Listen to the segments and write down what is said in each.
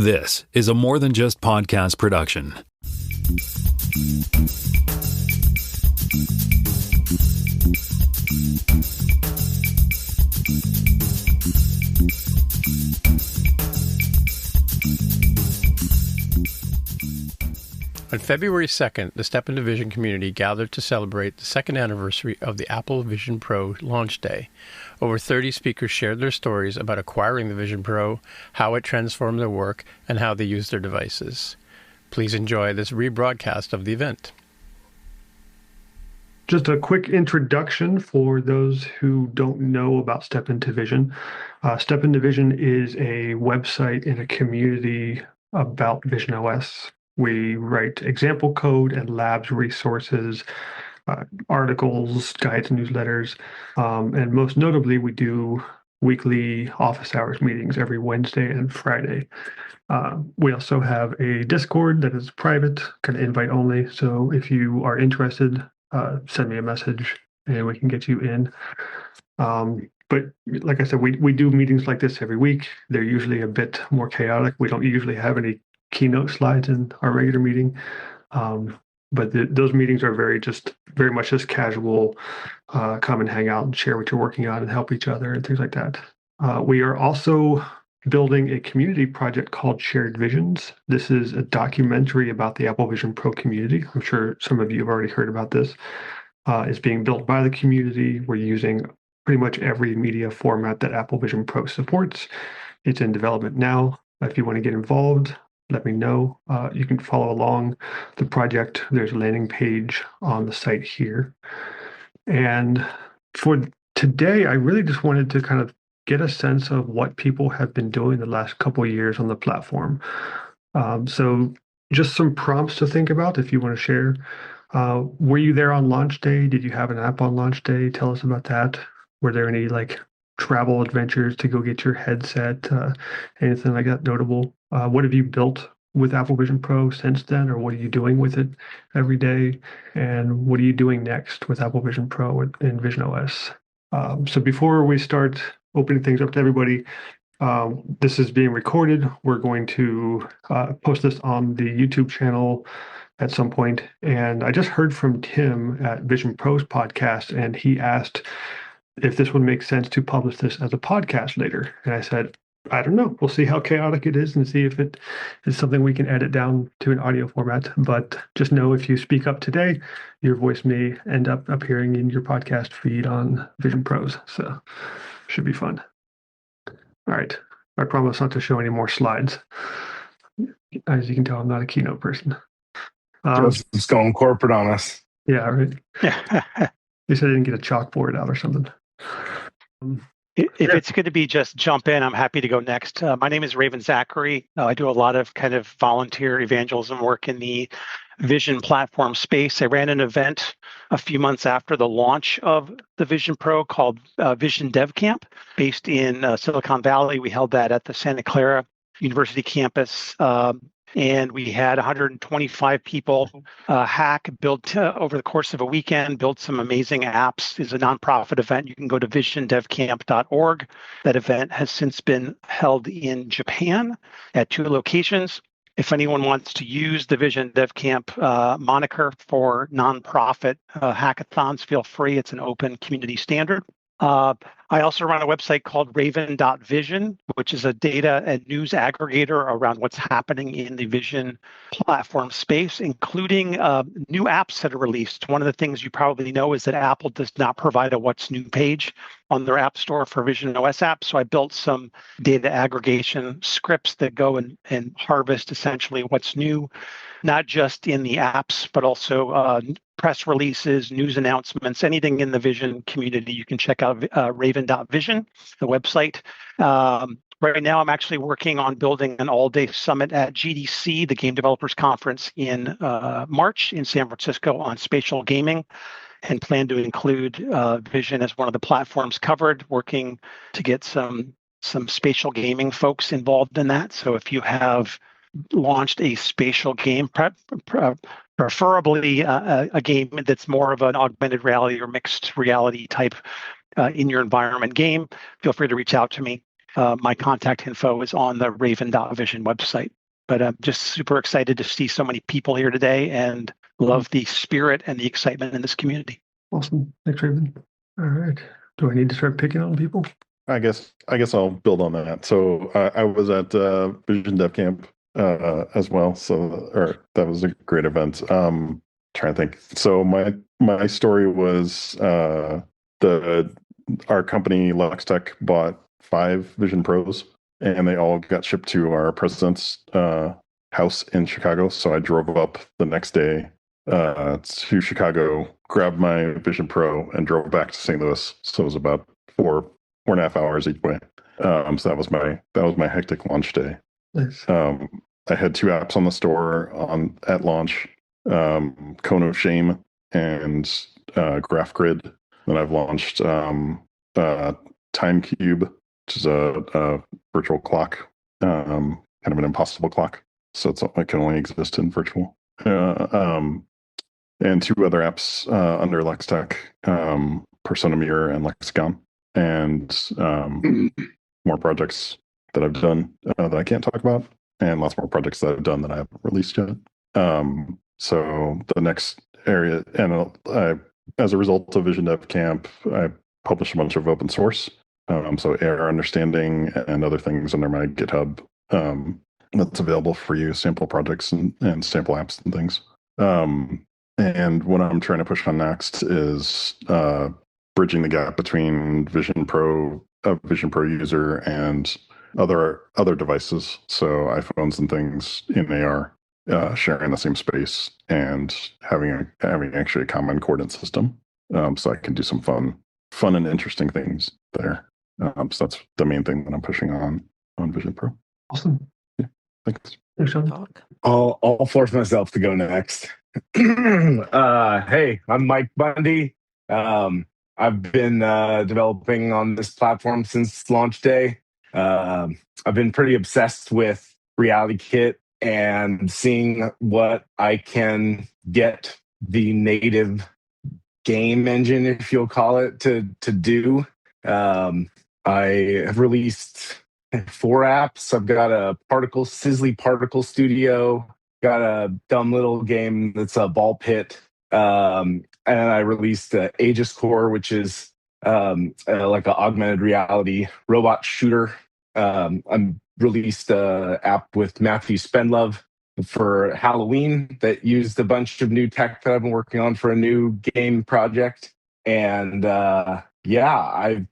This is a More Than Just Podcast production. On February 2nd, the Step Into Vision community gathered to celebrate the second anniversary of the Apple Vision Pro launch day. Over 30 speakers shared their stories about acquiring the Vision Pro, how it transformed their work, and how they use their devices. Please enjoy this rebroadcast of the event. Just a quick introduction for those who don't know about Step Into Vision. Step Into Vision is a website in a community about Vision OS. We write example code and labs resources, articles, guides, newsletters, and most notably, we do weekly office hours meetings every Wednesday and Friday. We also have a Discord that is private, kind of invite only. So if you are interested, send me a message and we can get you in. But like I said, we do meetings like this every week. They're usually a bit more chaotic. We don't usually have any keynote slides in our regular meeting. But those meetings are very much just casual, come and hang out and share what you're working on and help each other and things like that. We are also building a community project called Shared Visions. This is a documentary about the Apple Vision Pro community. I'm sure some of you have already heard about this. It's being built by the community. We're using pretty much every media format that Apple Vision Pro supports. It's in development now. If you want to get involved, let me know. You can follow along the project. There's a landing page on the site here. And for today, I really just wanted to kind of get a sense of what people have been doing the last couple of years on the platform. So just some prompts to think about if you want to share. Were you there on launch day? Did you have an app on launch day? Tell us about that. Were there any travel adventures to go get your headset, anything like that notable? What have you built with Apple Vision Pro since then, or what are you doing with it every day? And what are you doing next with Apple Vision Pro and Vision OS? So before we start opening things up to everybody, this is being recorded. We're going to post this on the YouTube channel at some point. And I just heard from Tim at Vision Pro's podcast, and he asked if this would make sense to publish this as a podcast later. And I said, I don't know. We'll see how chaotic it is and see if it is something we can edit down to an audio format. But just know if you speak up today, your voice may end up appearing in your podcast feed on Vision Pros. So should be fun. All right. I promise not to show any more slides. As you can tell, I'm not a keynote person. Joseph's going corporate on us. Yeah, right. They said I didn't get a chalkboard out or something. If it's going to be just jump in, I'm happy to go next. My name is Zachary. I do a lot of kind of volunteer evangelism work in the Vision platform space. I ran an event a few months after the launch of the Vision Pro called Vision Dev Camp, based in Silicon Valley. We held that at the Santa Clara University campus. And we had 125 people build over the course of a weekend, build some amazing apps. It's a nonprofit event. You can go to visiondevcamp.org. That event has since been held in Japan at 2 locations. If anyone wants to use the Vision Dev Camp moniker for nonprofit hackathons, feel free. It's an open community standard. I also run a website called raven.vision, which is a data and news aggregator around what's happening in the Vision platform space, including new apps that are released. One of the things you probably know is that Apple does not provide a What's New page on their App Store for Vision OS apps. So I built some data aggregation scripts that go and harvest essentially what's new, not just in the apps, but also press releases, news announcements, anything in the Vision community. You can check out raven.vision, the website. Right now, I'm actually working on building an all-day summit at GDC, the Game Developers Conference in March in San Francisco on spatial gaming, and plan to include Vision as one of the platforms covered, working to get some spatial gaming folks involved in that. So if you have launched a spatial game, preferably a game that's more of an augmented reality or mixed reality type in your environment game, feel free to reach out to me. my contact info is on the Raven.Vision website. But I'm just super excited to see so many people here today and love the spirit and the excitement in this community. Awesome. Thanks, Raven. All right. Do I need to start picking on people? I guess I'll build on that. So I was at Vision Dev Camp as well. So that was a great event. Trying to think. So my story was our company Luxtech bought 5 Vision Pros, and they all got shipped to our president's house in Chicago. So I drove up the next day to Chicago, grabbed my Vision Pro, and drove back to St. Louis. So it was about 4.5 hours each way. So that was my hectic launch day. Nice. I had 2 apps on the store at launch, Cone of Shame and Graph Grid. Then I've launched Time Cube, which is a virtual clock, kind of an impossible clock. So it can only exist in virtual. And 2 other apps under Luxtech, Persona Mirror and Lexicon, and more projects that I've done that I can't talk about, and lots more projects that I've done that I haven't released yet. So the next area, and as a result of Vision Dev Camp, I published a bunch of open source. So AR Understanding and other things under my GitHub that's available for you, sample projects and sample apps and things. And what I'm trying to push on next is bridging the gap between Vision Pro, a Vision Pro user, and other devices. So iPhones and things in AR, sharing the same space and having actually a common coordinate system. So I can do some fun and interesting things there. So that's the main thing that I'm pushing on Vision Pro. Awesome. Yeah, thanks. Thanks, Sean. I'll force myself to go next. Hey, I'm Mike Bundy. I've been developing on this platform since launch day. I've been pretty obsessed with Reality Kit and seeing what I can get the native game engine, if you'll call it, to do. I have released 4 apps. I've got a Sizzly Particle Studio, got a dumb little game that's a ball pit, and I released Aegis Core, which is like an augmented reality robot shooter. I released an app with Matthew Spendlove for Halloween that used a bunch of new tech that I've been working on for a new game project. And I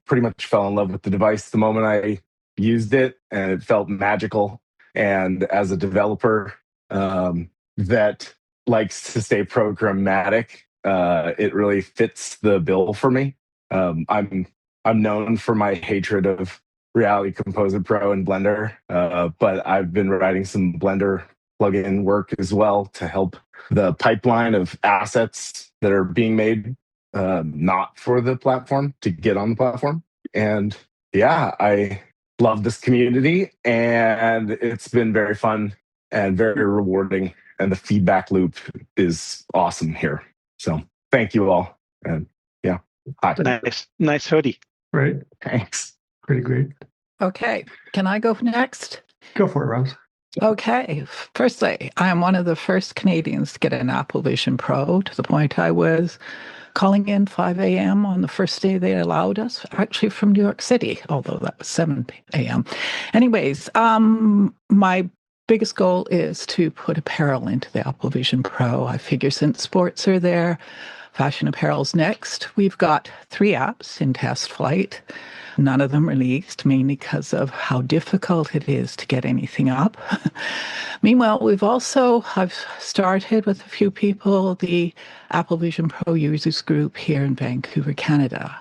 pretty much fell in love with the device the moment I used it, and it felt magical. And as a developer that likes to stay programmatic, it really fits the bill for me. I'm known for my hatred of Reality Composer Pro and Blender, but I've been writing some Blender plugin work as well to help the pipeline of assets that are being made not for the platform to get on the platform. And yeah, I love this community, and it's been very fun and very rewarding, and the feedback loop is awesome here. So thank you all. And yeah, hi. Nice hoodie. Right. Thanks. Pretty great. Okay. Can I go next? Go for it, Roz. Okay. Firstly, I am one of the first Canadians to get an Apple Vision Pro, to the point I was calling in 5 a.m. on the first day they allowed us, actually from New York City, although that was 7 a.m. Anyways, my biggest goal is to put apparel into the Apple Vision Pro. I figure since sports are there, fashion apparel's next. We've got 3 apps in test flight. None of them released, mainly because of how difficult it is to get anything up. Meanwhile, I've started with a few people, the Apple Vision Pro users group here in Vancouver, Canada.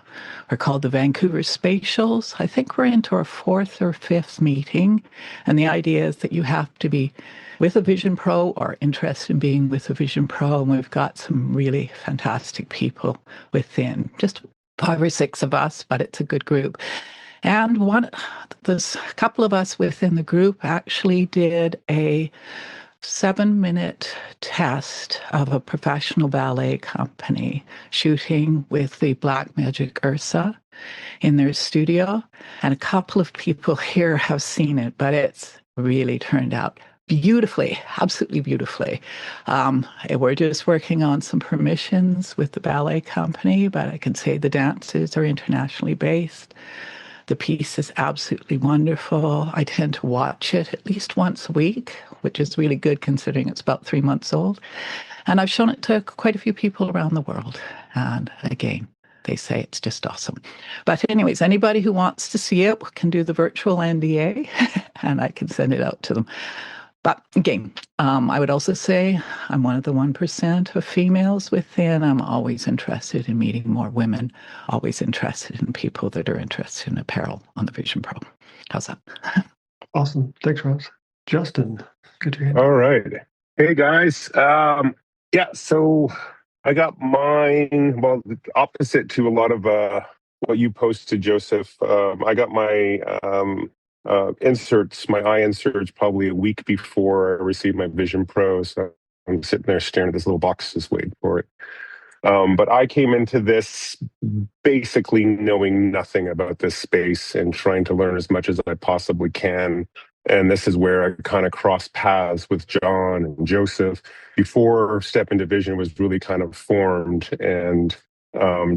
We're called the Vancouver Spatials. I think we're into our 4th or 5th meeting. And the idea is that you have to be with a Vision Pro or interested in being with a Vision Pro. And we've got some really fantastic people within, just 5 or 6 of us, but it's a good group. And there's a couple of us within the group actually did a 7-minute test of a professional ballet company shooting with the Blackmagic Ursa. in their studio. And a couple of people here have seen it, but it's really turned out beautifully, absolutely beautifully. We're just working on some permissions with the ballet company, but I can say the dances are internationally based. The piece is absolutely wonderful. I tend to watch it at least once a week, which is really good considering it's about 3 months old. And I've shown it to quite a few people around the world. And again, they say it's just awesome. But anyways, anybody who wants to see it can do the virtual NDA and I can send it out to them. But again, I would also say I'm one of the 1% of females within. I'm always interested in meeting more women, always interested in people that are interested in apparel on the Vision Pro. How's that? Awesome. Thanks, Ross. Justin, good to hear you. All right. Hey, guys. Yeah, so I got mine, well, opposite to a lot of what you posted, Joseph. I got my inserts, my eye inserts, probably a week before I received my Vision Pro. So I'm sitting there staring at this little box, just waiting for it. But I came into this basically knowing nothing about this space and trying to learn as much as I possibly can. And this is where I kind of crossed paths with John and Joseph before Step Into Vision was really kind of formed, and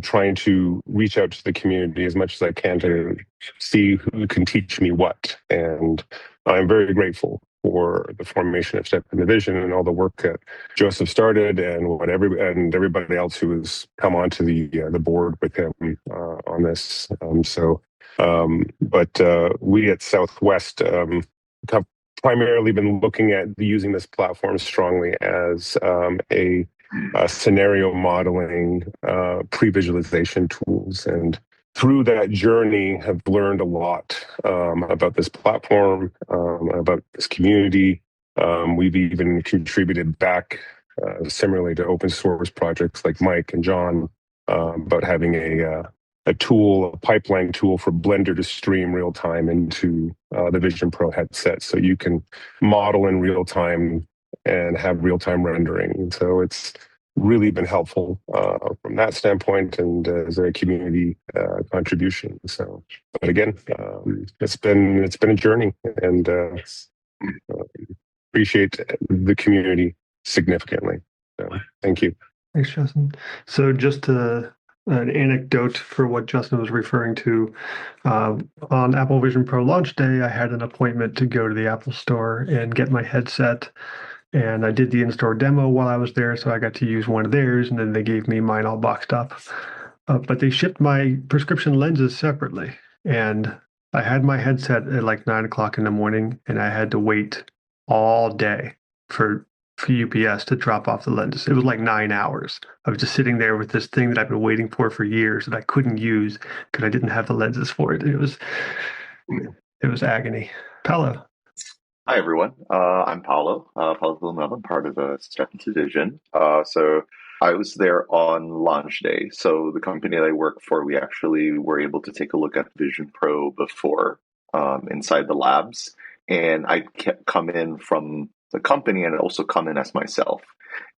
trying to reach out to the community as much as I can to see who can teach me what. And I'm very grateful for the formation of Step Into Vision and all the work that Joseph started, and everybody else who has come onto the board with him on this. But we at Southwest have primarily been looking at using this platform strongly as a scenario modeling, pre-visualization tools, and through that journey have learned a lot about this platform, about this community. We've even contributed back similarly to open source projects like Mike and John about having a tool, a pipeline tool for Blender to stream real time into the Vision Pro headset, so you can model in real time and have real time rendering. So it's really been helpful from that standpoint, and as a community contribution. So, but again, it's been a journey, and appreciate the community significantly. So, thank you. Thanks, Justin. So just an anecdote for what Justin was referring to. On Apple Vision Pro launch day, I had an appointment to go to the Apple Store and get my headset. And I did the in-store demo while I was there, so I got to use one of theirs, and then they gave me mine all boxed up. But they shipped my prescription lenses separately. And I had my headset at like 9 o'clock in the morning, and I had to wait all day for UPS to drop off the lenses. It was like 9 hours. I was just sitting there with this thing that I've been waiting for years that I couldn't use because I didn't have the lenses for it. It was agony. Paolo. Hi, everyone. I'm Paolo Villanueva. I'm part of Step Into Vision. So I was there on launch day. So the company that I work for, we actually were able to take a look at Vision Pro before inside the labs. And I come in from the company and also come in as myself.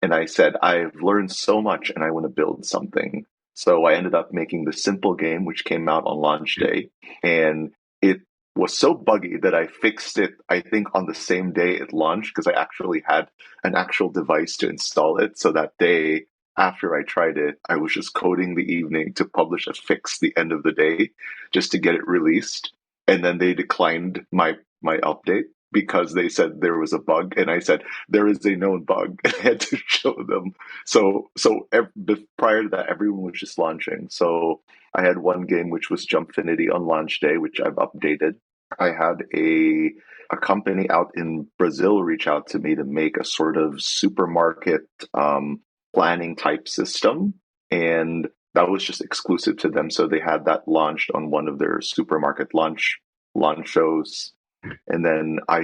And I said, I've learned so much and I want to build something. So I ended up making the simple game, which came out on launch day. And it was so buggy that I fixed it, I think, on the same day it launched, because I actually had an actual device to install it. So that day after I tried it, I was just coding the evening to publish a fix the end of the day just to get it released. And then they declined my update because they said there was a bug. And I said, there is a known bug. And I had to show them. So prior to that, everyone was just launching. So I had one game, which was Jumpfinity on launch day, which I've updated. I had a company out in Brazil reach out to me to make a sort of supermarket planning type system. And that was just exclusive to them. So they had that launched on one of their supermarket launch shows. And then I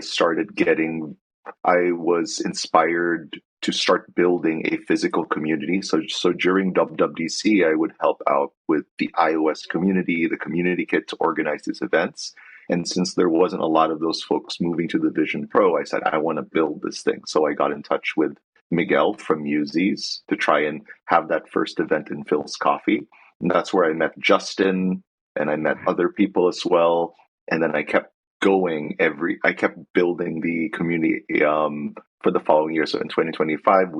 was inspired to start building a physical community. So during WWDC, I would help out with the iOS community, the community kit, to organize these events. And since there wasn't a lot of those folks moving to the Vision Pro, I said, I want to build this thing. So I got in touch with Miguel from Muses to try and have that first event in Phil's Coffee. And that's where I met Justin, and I met other people as well. And then I kept going I kept building the community for the following year. So in 2025,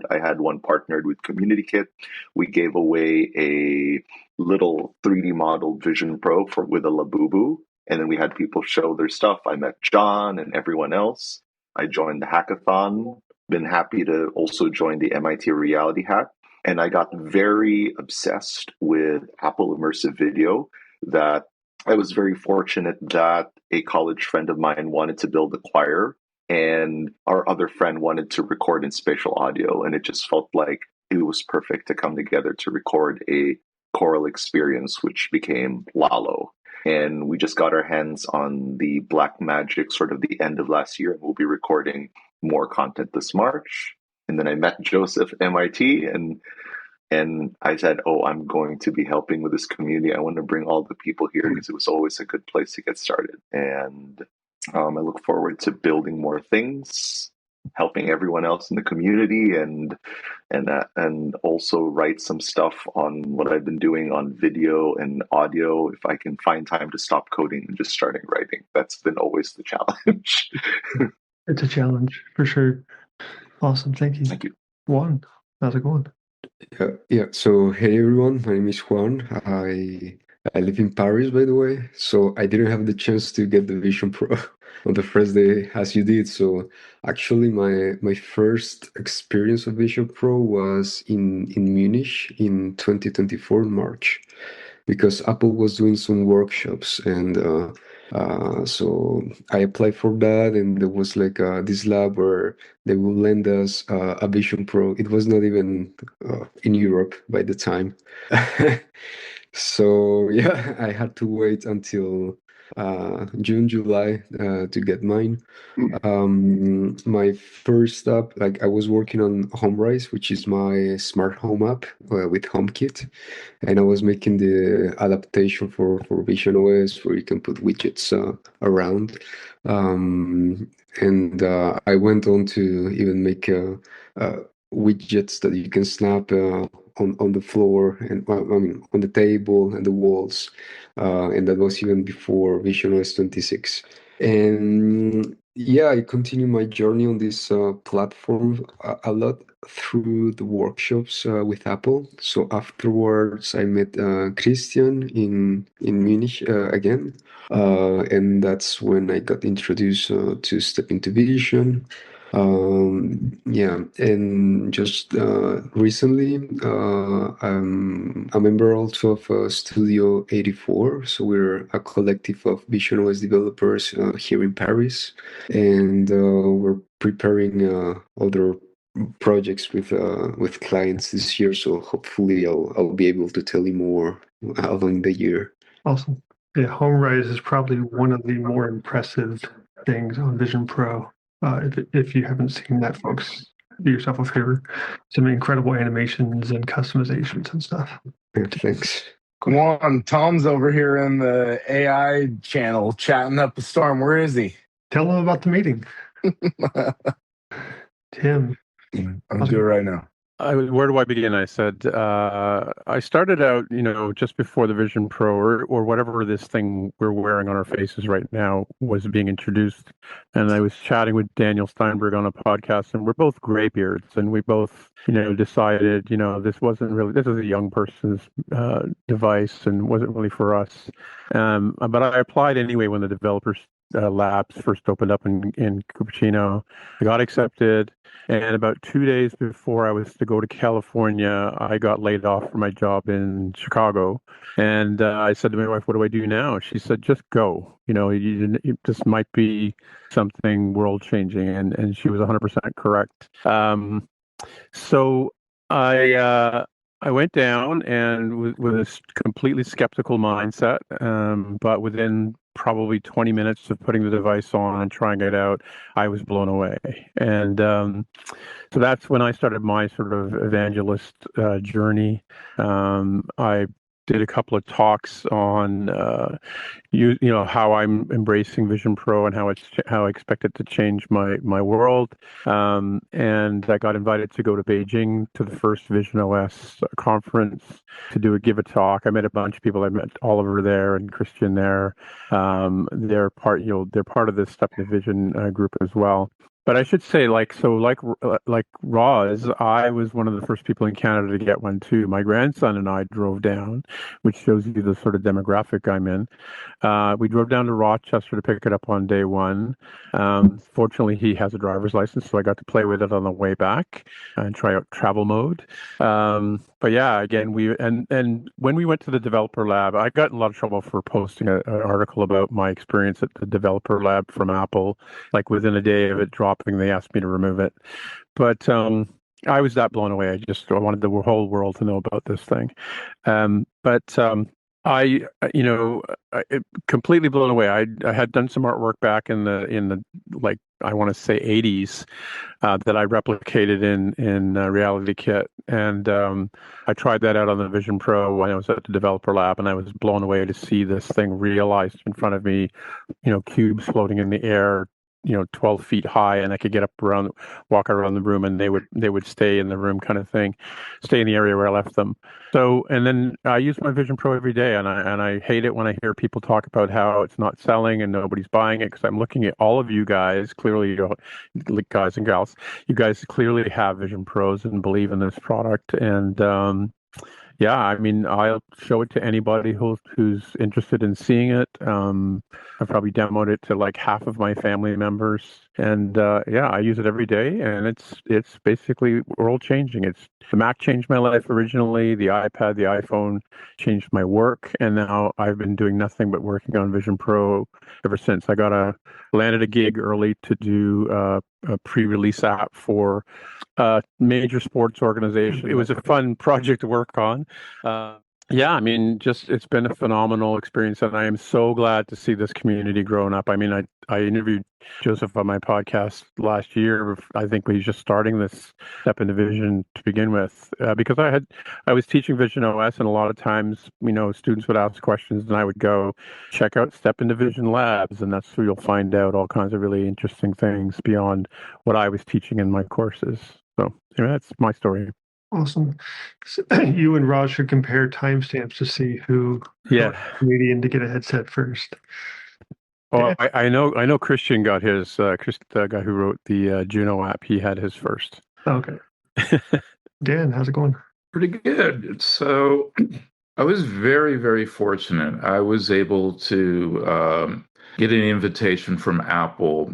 I had one partnered with CommunityKit. We gave away a little 3D model Vision Pro with a Labubu. And then we had people show their stuff. I met John and everyone else. I joined the hackathon. Been happy to also join the MIT Reality Hack. And I got very obsessed with Apple Immersive Video that I was very fortunate that a college friend of mine wanted to build a choir, and our other friend wanted to record in spatial audio. And it just felt like it was perfect to come together to record a choral experience, which became Lalo. And we just got our hands on the Black Magic sort of the end of last year, and we'll be recording more content this March. And then I met Joseph at MIT, and I said, oh, I'm going to be helping with this community. I want to bring all the people here because it was always a good place to get started. And I look forward to building more things, helping everyone else in the community, and also write some stuff on what I've been doing on video and audio. If I can find time to stop coding and just starting writing, that's been always the challenge. It's a challenge for sure. Awesome. Thank you. Thank you. Juan, how's it going? Yeah. So, hey everyone, my name is Juan. I live in Paris, by the way. So I didn't have the chance to get the Vision Pro on the first day as you did. So actually, my first experience of Vision Pro was in Munich in 2024 March, because Apple was doing some workshops, and so I applied for that, and there was like this lab where they will lend us a Vision Pro. It was not even in Europe by the time. So yeah, I had to wait until June, July to get mine. My first step, like I was working on HomeRise, which is my smart home app with HomeKit, and I was making the adaptation for Vision OS where you can put widgets around. And I went on to even make widgets that you can snap on the floor, and I mean on the table and the walls, and that was even before Vision OS 26. And yeah, I continue my journey on this platform a lot through the workshops with Apple. So afterwards, I met Christian in Munich again, and that's when I got introduced to Step Into Vision. Yeah, and just recently, I'm a member also of Studio 84. So we're a collective of Vision OS developers here in Paris, and we're preparing other projects with clients this year. So hopefully, I'll be able to tell you more along the year. Awesome. Yeah, HomeRise is probably one of the more impressive things on Vision Pro. If you haven't seen that, folks, do yourself a favor. Some incredible animations and customizations and stuff. Thanks. Come on, Tom's over here in the AI channel chatting up a storm. Where is he? Tell them about the meeting. Tim. I'll do it right now. Where do I begin? I said, I started out, just before the Vision Pro or whatever this thing we're wearing on our faces right now was being introduced. And I was chatting with Daniel Steinberg on a podcast, and we're both graybeards, and we both, decided, this was a young person's device and wasn't really for us. But I applied anyway when the developers labs first opened up in Cupertino. I got accepted, and about 2 days before I was to go to California, I got laid off from my job in Chicago. And I said to my wife, "What do I do now?" She said, "Just go. This might be something world changing," and she was 100% correct. So I went down and with a completely skeptical mindset, but within probably 20 minutes of putting the device on and trying it out, I was blown away. And so that's when I started my sort of evangelist journey. I did a couple of talks on you know how I'm embracing Vision Pro and how I expect it to change my world. And I got invited to go to Beijing to the first Vision OS conference to give a talk. I met a bunch of people. I met Oliver there and Christian there. They're part of this Step in the Vision group as well. But I should say, like Roz, I was one of the first people in Canada to get one too. My grandson and I drove down, which shows you the sort of demographic I'm in. We drove down to Rochester to pick it up on day one. Fortunately, he has a driver's license, so I got to play with it on the way back and try out travel mode. But yeah, again, and when we went to the developer lab, I got in a lot of trouble for posting an article about my experience at the developer lab from Apple. Like within a day of it dropping, they asked me to remove it. But I was that blown away. I wanted the whole world to know about this thing. I completely blown away. I had done some artwork back in the like I want to say 80s that I replicated in Reality Kit, and I tried that out on the Vision Pro when I was at the developer lab, and I was blown away to see this thing realized in front of me. You know, cubes floating in the air, 12 feet high, and I could walk around the room, and they would stay in the room, kind of thing, stay in the area where I left them. So, and then I use my Vision Pro every day, and I hate it when I hear people talk about how it's not selling and nobody's buying it, because I'm looking at all of you guys, clearly, guys and gals, you guys clearly have Vision Pros and believe in this product, and yeah, I mean, I'll show it to anybody who's interested in seeing it. I've probably demoed it to like half of my family members, and yeah, I use it every day, and it's basically world changing. The Mac changed my life originally. The iPad, the iPhone changed my work, and now I've been doing nothing but working on Vision Pro ever since. I landed a gig early to do a pre-release app for a major sports organization. It was a fun project to work on. Yeah, I mean, it's been a phenomenal experience, and I am so glad to see this community growing up. I mean, I interviewed Joseph on my podcast last year. I think he's just starting this Step into Vision to begin with, because I was teaching Vision OS, and a lot of times, students would ask questions, and I would go check out Step into Vision Labs, and that's where you'll find out all kinds of really interesting things beyond what I was teaching in my courses. So that's my story. Awesome. So you and Raj should compare timestamps to see who comedian to get a headset first. Oh, I know Christian got his. The guy who wrote the Juno app, he had his first. Okay. Dan, how's it going? Pretty good. So I was very, very fortunate. I was able to get an invitation from Apple.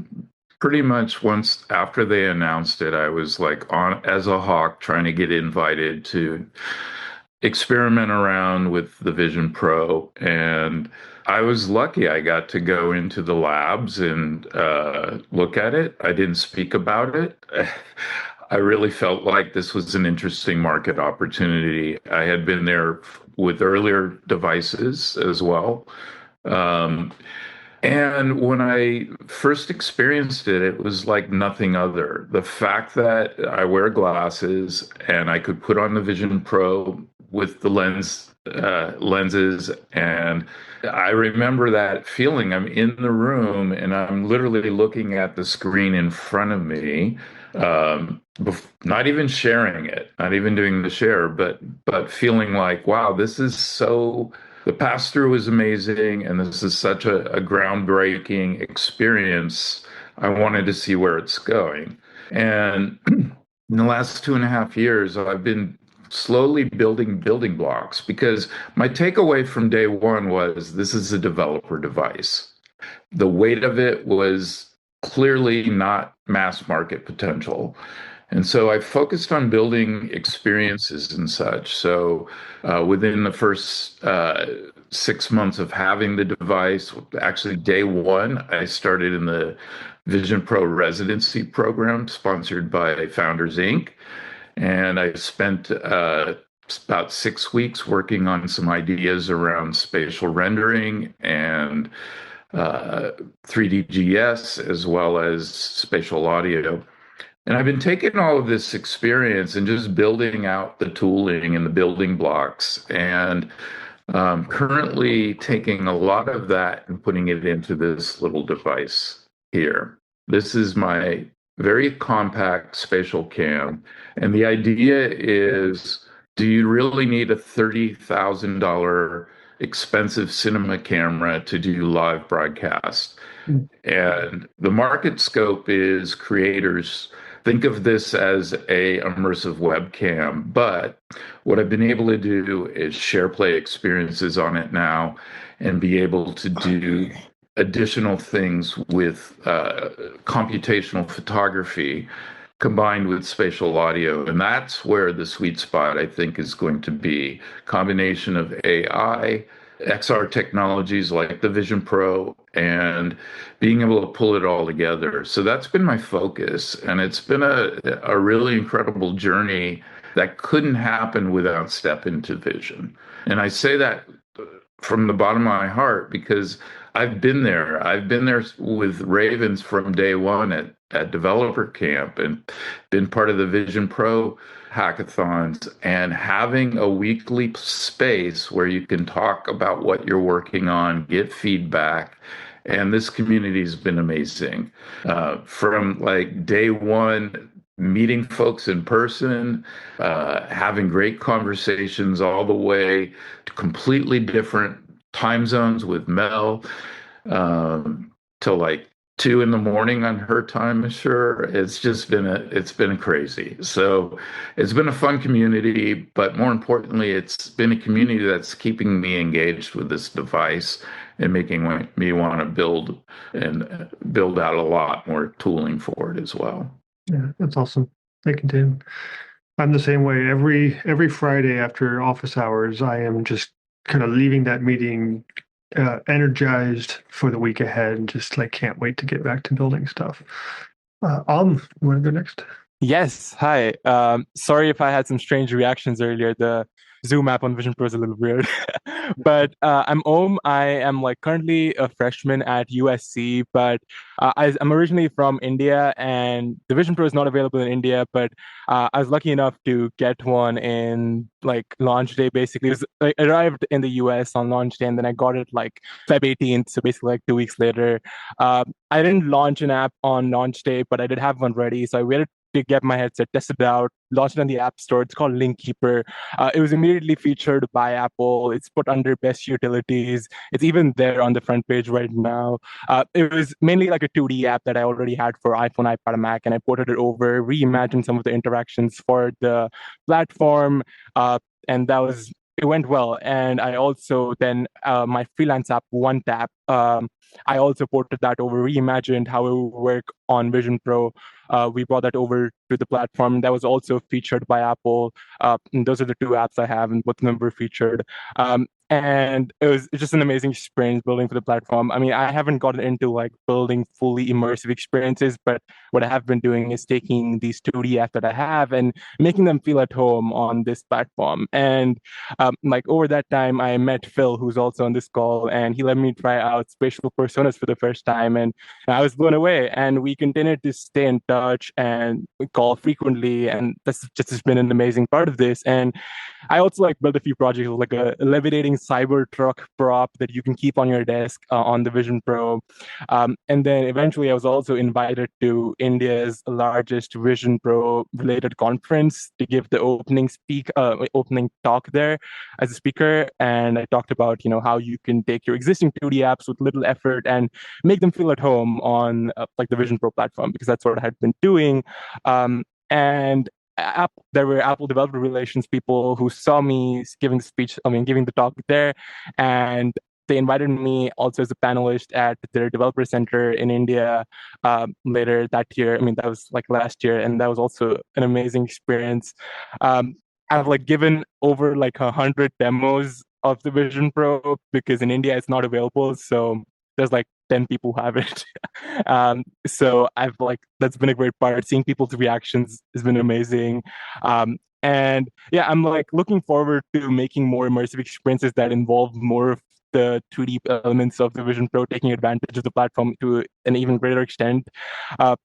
Pretty much once after they announced it, I was like on as a hawk trying to get invited to experiment around with the Vision Pro. And I was lucky. I got to go into the labs and look at it. I didn't speak about it. I really felt like this was an interesting market opportunity. I had been there with earlier devices as well. And when I first experienced it, it was like nothing other. The fact that I wear glasses and I could put on the Vision Pro with the lenses, and I remember that feeling. I'm in the room and I'm literally looking at the screen in front of me, not even sharing it, not even doing the share, but feeling like, wow, this is so. The pass-through is amazing, and this is such a groundbreaking experience. I wanted to see where it's going. And in the last 2.5 years, I've been slowly building blocks, because my takeaway from day one was this is a developer device. The weight of it was clearly not mass market potential. And so I focused on building experiences and such. So within the first 6 months of having the device, actually day one, I started in the Vision Pro residency program sponsored by Founders Inc. And I spent about 6 weeks working on some ideas around spatial rendering and 3D GS, as well as spatial audio. And I've been taking all of this experience and just building out the tooling and the building blocks. And Currently taking a lot of that and putting it into this little device here. This is my very compact spatial cam. And the idea is, do you really need a $30,000 expensive cinema camera to do live broadcast? And the market scope is creators. Think of this as a immersive webcam, but what I've been able to do is share play experiences on it now and be able to do additional things with computational photography combined with spatial audio. And that's where the sweet spot, I think, is going to be. Combination of AI, XR technologies like the Vision Pro, and being able to pull it all together. So that's been my focus. And it's been a really incredible journey that couldn't happen without Step Into Vision. And I say that from the bottom of my heart because I've been there. I've been there with Ravens from day one at Developer Camp and been part of the Vision Pro hackathons, and having a weekly space where you can talk about what you're working on, get feedback. And this community has been amazing. From like day one, meeting folks in person, having great conversations all the way to completely different time zones with Mel, till like 2 a.m. on her time, sure. It's been crazy. So it's been a fun community, but more importantly, it's been a community that's keeping me engaged with this device and making me want to build out a lot more tooling for it as well. Yeah, that's awesome. Thank you, Tim. I'm the same way. Every Friday after office hours, I am just kind of leaving that meeting energized for the week ahead, and just like can't wait to get back to building stuff. You want to go next? Yes. Hi. Sorry if I had some strange reactions earlier. The Zoom app on Vision Pro is a little weird. But I'm Om. I am like currently a freshman at USC, but I'm originally from India, and the Vision Pro is not available in India, but I was lucky enough to get one in like launch day. Basically, it was like arrived in the US on launch day, and then I got it like Feb 18th, so basically like 2 weeks later. I didn't launch an app on launch day, but I did have one ready, so I waited to get my headset tested out, launched it on the App Store. It's called Link Keeper. It was immediately featured by Apple. It's put under best utilities. It's even there on the front page right now. It was mainly like a 2D app that I already had for iPhone, iPad, and Mac, and I ported it over, reimagined some of the interactions for the platform, and it went well. And I also then my freelance app, One Tap, I also ported that over, reimagined how it would work on Vision Pro. We brought that over to the platform. That was also featured by Apple. And those are the two apps I have, and both of them were featured. And it's just an amazing experience building for the platform. I mean, I haven't gotten into like building fully immersive experiences, but what I have been doing is taking these 2D apps that I have and making them feel at home on this platform. And like over that time, I met Phil, who's also on this call, and he let me try out spatial personas for the first time, and I was blown away. And we continued to stay in touch and call frequently, and that's just has been an amazing part of this. And I also like built a few projects like a levitating cyber truck prop that you can keep on your desk on the Vision Pro. And then eventually I was also invited to India's largest Vision Pro related conference to give the opening talk there as a speaker. And I talked about, how you can take your existing 2D apps with little effort and make them feel at home on like the Vision Pro platform, because that's what I had been doing. And there were Apple developer relations people who saw me giving the talk there, and they invited me also as a panelist at their developer center in India later that year. I mean, that was like last year, and that was also an amazing experience. I've like given over like 100 demos of the Vision Pro because in India it's not available, so there's like 10 people who have it. So that's been a great part. Seeing people's reactions has been amazing. And yeah, I'm like looking forward to making more immersive experiences that involve more of the 2D elements of the Vision Pro, taking advantage of the platform to an even greater extent. But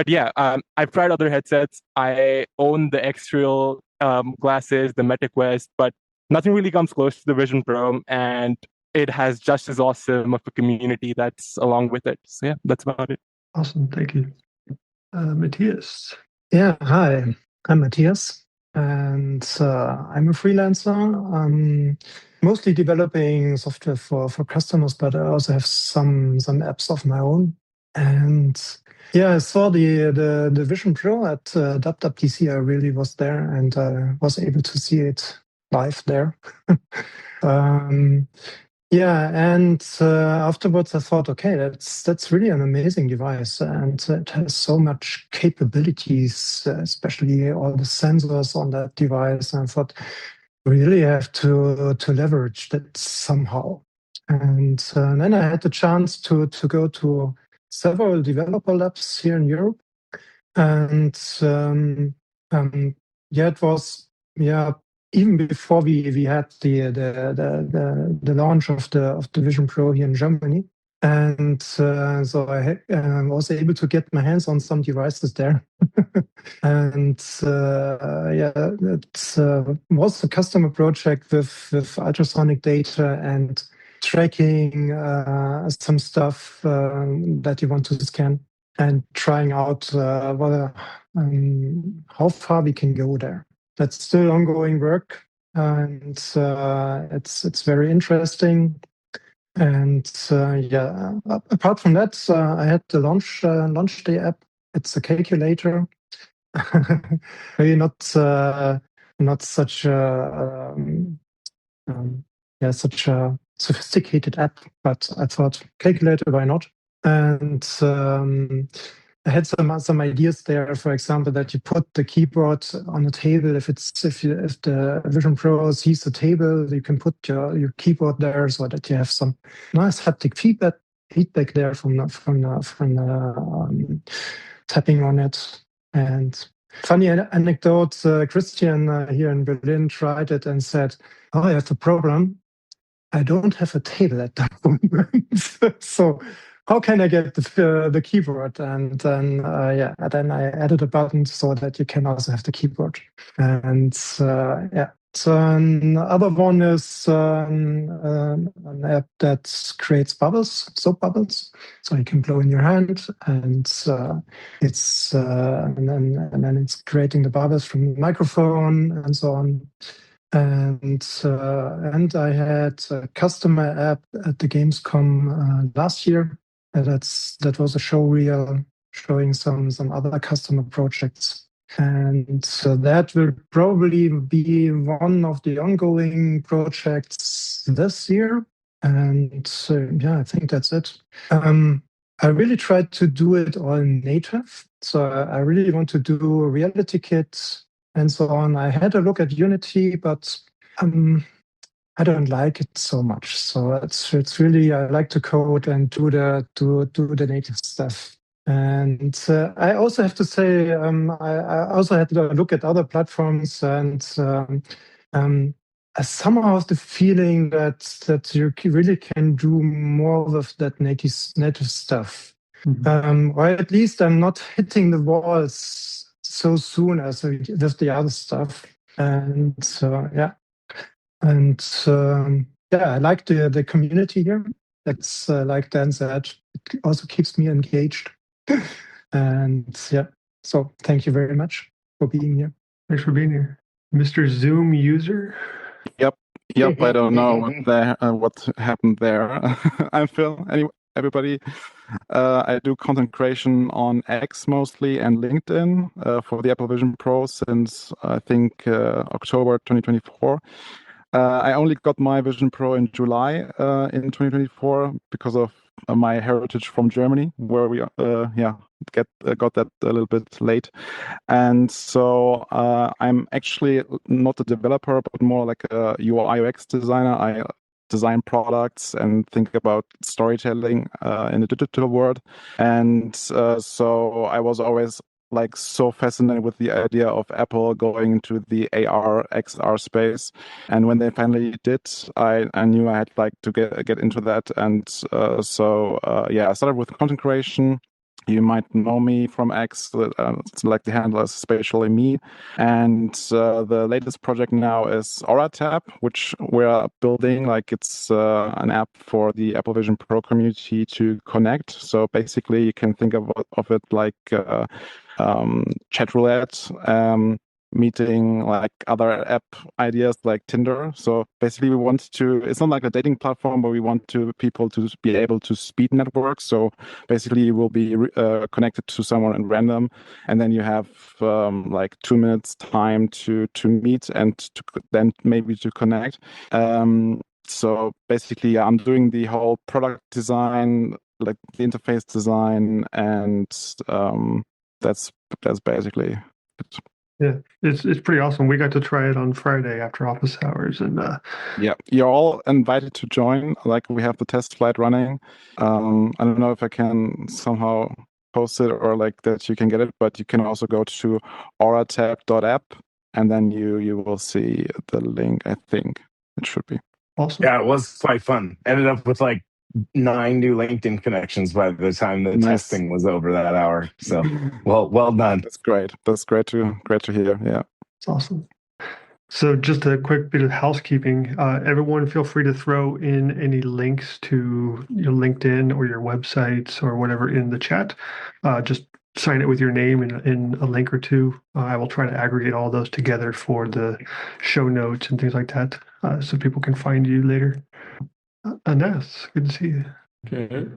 yeah, I've tried other headsets. I own the X-Real glasses, the MetaQuest, but nothing really comes close to the Vision Pro, and it has just as awesome of a community that's along with it. So yeah, that's about it. Awesome, thank you. Matthias. Yeah, hi, I'm Matthias, and I'm a freelancer. I'm mostly developing software for customers, but I also have some apps of my own. And yeah, I saw the Vision Pro at WWDC. I really was there, and I was able to see it live there. Yeah, and afterwards I thought, okay, that's really an amazing device, and it has so much capabilities, especially all the sensors on that device. And I thought, we really have to leverage that somehow. And then I had the chance to go to several developer labs here in Europe, and yeah, it was even before we had the launch of the Vision Pro here in Germany, and so I was able to get my hands on some devices there, and yeah, it was a customer project with ultrasonic data and tracking some stuff that you want to scan and trying out how far we can go there. That's still ongoing work, and it's very interesting. And yeah, apart from that, I had the launch day app. It's a calculator. Maybe not such a such a sophisticated app, but I thought calculator, why not? And I had some ideas there. For example, that you put the keyboard on a table. If the Vision Pro sees the table, you can put your keyboard there so that you have some nice haptic feedback there from tapping on it. And funny anecdote: Christian here in Berlin tried it and said, "Oh, I have a problem. I don't have a table at the moment." So how can I get the keyboard? And then then I added a button so that you can also have the keyboard. And yeah, so another one is an app that creates bubbles, soap bubbles, so you can blow in your hand, and it's and then it's creating the bubbles from the microphone and so on. And I had a customer app at the Gamescom last year. That was a show reel showing some other customer projects, and so that will probably be one of the ongoing projects this year. And yeah, I think that's it. I really tried to do it all native, so I really want to do a reality kit and so on. I had a look at Unity, but I don't like it so much. So it's really, I like to code and do the native stuff. And I also have to say, I also had to look at other platforms, and I somehow have the feeling that you really can do more with that native stuff. Mm-hmm. Or at least I'm not hitting the walls so soon as with the other stuff. And yeah. And yeah, I like the community here. That's like Dan said, it also keeps me engaged. And yeah, so thank you very much for being here. Thanks for being here, Mr. Zoom user. Yep. I don't know what happened there. I'm Phil. Anyway, everybody. I do content creation on X mostly and LinkedIn for the Apple Vision Pro since I think October 2024. I only got my Vision Pro in July in 2024 because of my heritage from Germany, where we got that a little bit late. And so I'm actually not a developer, but more like a UI UX designer. I design products and think about storytelling in the digital world. And so I was always like so fascinated with the idea of Apple going into the AR, XR space. And when they finally did, I knew I had like to get into that. And I started with content creation. You might know me from X, like the handle is especially me. And the latest project now is AuraTap, which we're building. Like it's an app for the Apple Vision Pro community to connect. So basically, you can think of it like chat roulette, meeting like other app ideas like Tinder. So basically we want to, it's not like a dating platform, but we want people to be able to speed network. So basically you will be connected to someone at random, and then you have like 2 minutes time to meet and then maybe to connect. So basically I'm doing the whole product design, like the interface design, and that's basically it. Yeah, it's pretty awesome. We got to try it on Friday after office hours, and yeah, you're all invited to join. Like we have the test flight running. I don't know if I can somehow post it or like that you can get it, but you can also go to auratap.app and then you will see the link. I think it should be awesome. Yeah, it was quite fun. Ended up with like 9 new LinkedIn connections by the time the testing was over that hour. So well done. That's great. That's great to hear. Yeah, it's awesome. So just a quick bit of housekeeping. Everyone feel free to throw in any links to your LinkedIn or your websites or whatever in the chat. Just sign it with your name in a link or two. I will try to aggregate all those together for the show notes and things like that, so people can find you later. Anas, good to see you. Okay.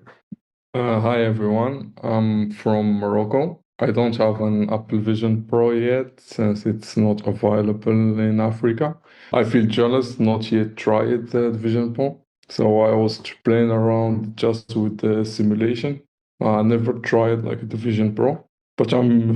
Hi, everyone. I'm from Morocco. I don't have an Apple Vision Pro yet since it's not available in Africa. I feel jealous not yet tried the Vision Pro. So I was playing around just with the simulation. I never tried like the Vision Pro, but I'm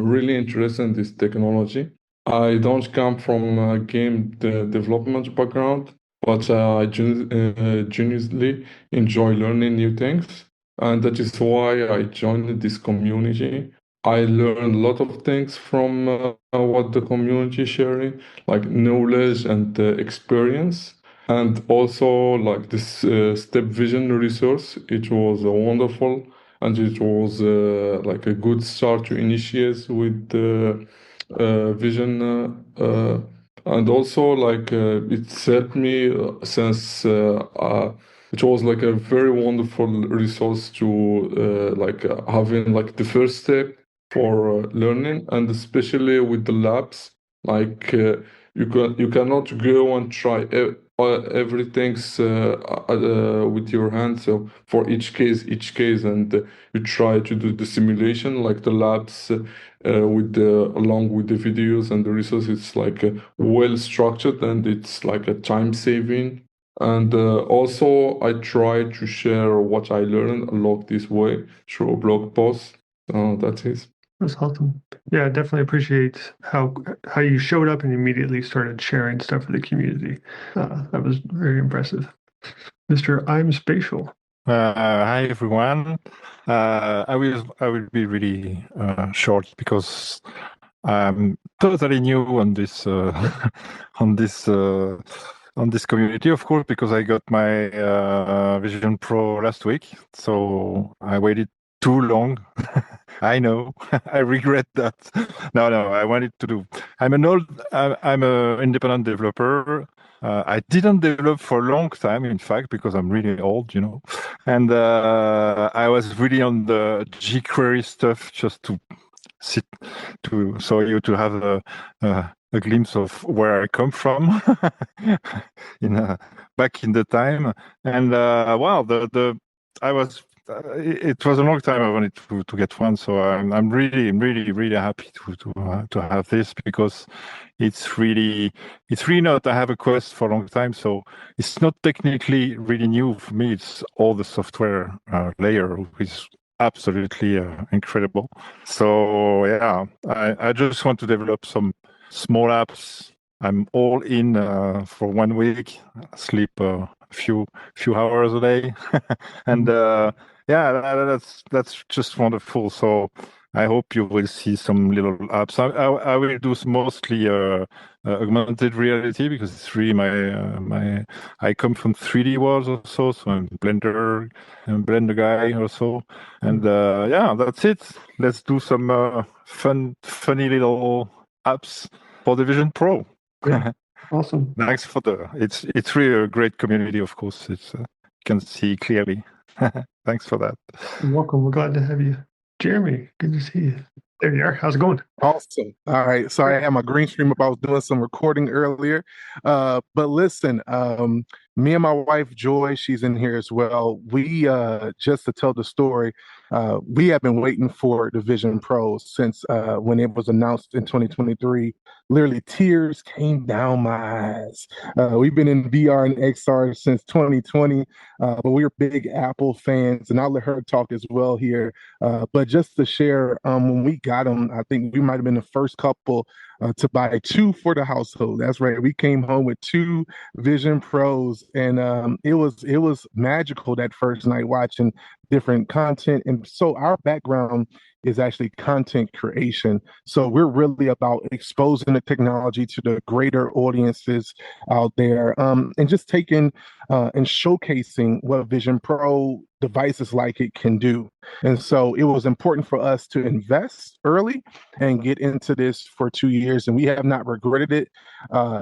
really interested in this technology. I don't come from a game development background, but I genuinely enjoy learning new things, and that is why I joined this community. I learned a lot of things from what the community is sharing, like knowledge and experience, and also like this Step Vision resource. It was wonderful, and it was like a good start to initiate with the vision. And also like it's helped me since it was like a very wonderful resource to having like the first step for learning, and especially with the labs. Like you cannot go and try everything with your hands. So for each case, and you try to do the simulation, like the labs along with the videos and the resources. It's like well structured, and it's like a time saving. And also I try to share what I learned along this way through a blog post. That is. That's awesome. Yeah, I definitely appreciate how you showed up and immediately started sharing stuff for the community. That was very impressive. Mr. I'm Spatial. Hi everyone. I will be really short because I'm totally new on this on this community, of course, because I got my Vision Pro last week, so I waited too long. I know. I regret that. No, I wanted to do. I'm an independent developer. I didn't develop for a long time, in fact, because I'm really old, And I was really on the jQuery stuff just to to have a glimpse of where I come from back in the time. And it was a long time I wanted to get one, so I'm really happy to have this, because it's really not. I have a Quest for a long time, so it's not technically really new for me. It's all the software layer, which is absolutely incredible. So yeah, I just want to develop some small apps. I'm all in for 1 week. Sleep a few hours a day, and yeah, that's just wonderful. So I hope you will see some little apps. I will do mostly augmented reality because it's really my. I come from 3D worlds also, so I'm Blender guy also, and yeah, that's it. Let's do some funny little apps for the Vision Pro. Yeah. Awesome. Thanks for it's really a great community, of course. It's you can see clearly. Thanks for that. You're welcome. We're glad to have you. Jeremy, good to see you. There you are. How's it going? Awesome. All right. Sorry, I had my green screen up. I was doing some recording earlier. But listen, me and my wife, Joy, she's in here as well. We, just to tell the story, we have been waiting for the Vision Pro since when it was announced in 2023. Literally, tears came down my eyes. We've been in VR and XR since 2020, but we're big Apple fans, and I'll let her talk as well here. But just to share, when we got them, I think we might have been the first couple to buy two for the household. That's right. We came home with two Vision Pros, and it was magical that first night watching different content. And so our background is actually content creation. So we're really about exposing the technology to the greater audiences out there, and just taking and showcasing what Vision Pro devices like it can do. And so it was important for us to invest early and get into this for 2 years, and we have not regretted it.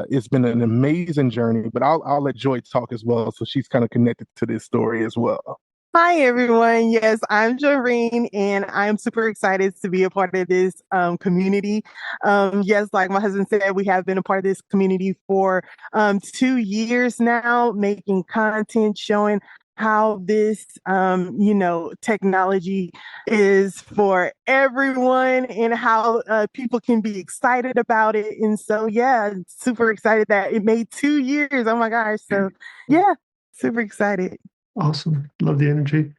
It's been an amazing journey, but I'll let Joy talk as well, so she's kind of connected to this story as well. Hi, everyone. Yes, I'm Joreen, and I'm super excited to be a part of this community. Yes, like my husband said, we have been a part of this community for 2 years now, making content, showing how this, technology is for everyone and how people can be excited about it. And so, yeah, super excited that it made 2 years. Oh my gosh. So, yeah, super excited. Awesome. Love the energy.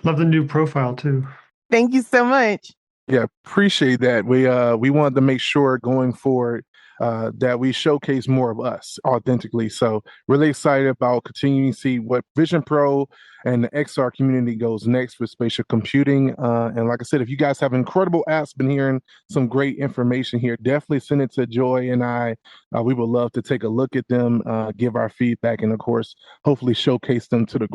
Love the new profile too. Thank you so much. Yeah, appreciate that. We wanted to make sure going forward that we showcase more of us authentically. So really excited about continuing to see what Vision Pro and the XR community goes next with spatial computing. And like I said, if you guys have incredible apps, been hearing some great information here, definitely send it to Joy and I. We would love to take a look at them, give our feedback, and of course, hopefully showcase them to the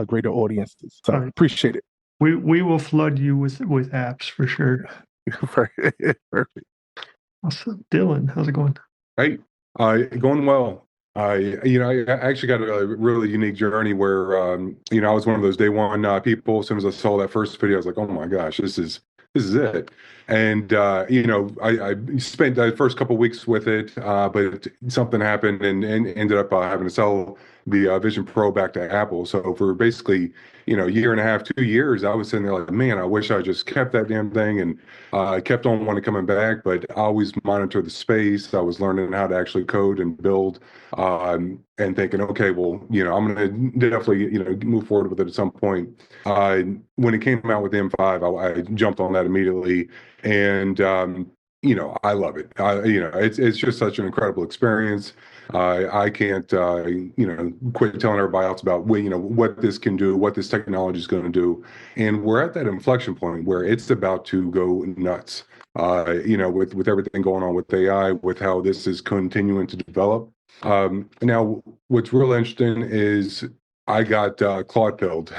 greater audiences. So appreciate it. We will flood you with apps for sure. Perfect. Awesome. Dylan, how's it going? Hey, going well. I actually got a really unique journey where, I was one of those day one people. As soon as I saw that first video, I was like, oh my gosh, this is it. And, I spent the first couple of weeks with it, but something happened and ended up having to sell the Vision Pro back to Apple. So for basically, a year and a half, 2 years, I was sitting there like, man, I wish I just kept that damn thing. And I kept on wanting coming back, but I always monitored the space. I was learning how to actually code and build, and thinking, okay, well, I'm going to definitely, move forward with it at some point. When it came out with the M5, I jumped on that immediately. And, I love it. It's just such an incredible experience. I can't, quit telling everybody else about, what this can do, what this technology is going to do. And we're at that inflection point where it's about to go nuts, with everything going on with AI, with how this is continuing to develop. Now, what's real interesting is I got Claude pilled,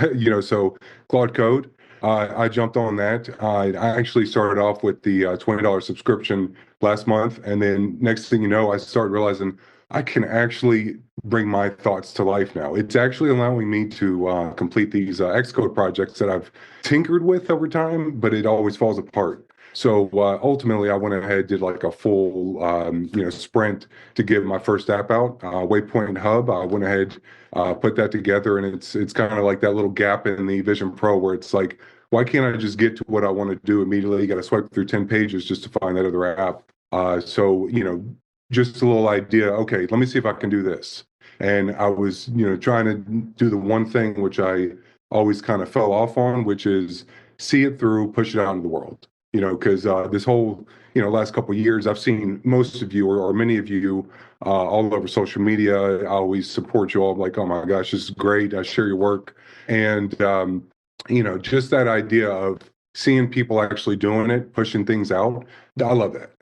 so Claude Code. I jumped on that. I actually started off with the $20 subscription last month. And then next thing you know, I started realizing I can actually bring my thoughts to life now. It's actually allowing me to complete these Xcode projects that I've tinkered with over time, but it always falls apart. So ultimately, I went ahead, did like a full, sprint to give my first app out, Waypoint Hub. I went ahead, put that together, and it's kind of like that little gap in the Vision Pro where it's like, why can't I just get to what I want to do immediately? You got to swipe through 10 pages just to find that other app. So, just a little idea. Okay, let me see if I can do this. And I was, trying to do the one thing which I always kind of fell off on, which is see it through, push it out into the world. Because this whole, last couple of years, I've seen most of you or many of you all over social media. I always support you all. I'm like, oh my gosh, this is great. I share your work. And, just that idea of seeing people actually doing it, pushing things out, I love that.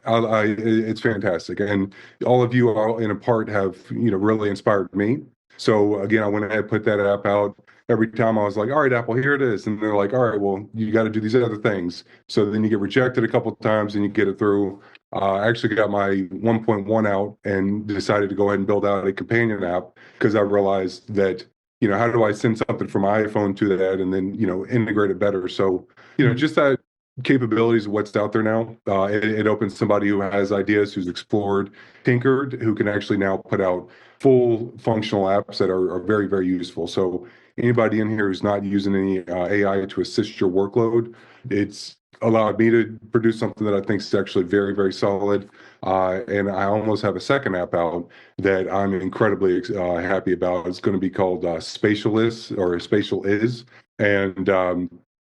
It's fantastic. And all of you all in a part have, really inspired me. So again, I went ahead and put that app out. Every time I was like, all right, Apple, here it is. And they're like, all right, well, you got to do these other things. So then you get rejected a couple of times and you get it through. I actually got my 1.1 out and decided to go ahead and build out a companion app because I realized that, how do I send something from my iPhone to that and then, integrate it better? So, just that capabilities of what's out there now. It opens somebody who has ideas, who's explored, tinkered, who can actually now put out full functional apps that are very, very useful. So anybody in here who's not using any AI to assist your workload, it's allowed me to produce something that I think is actually very, very solid. And I almost have a second app out that I'm incredibly happy about. It's going to be called Spatialist or Spatial Is. And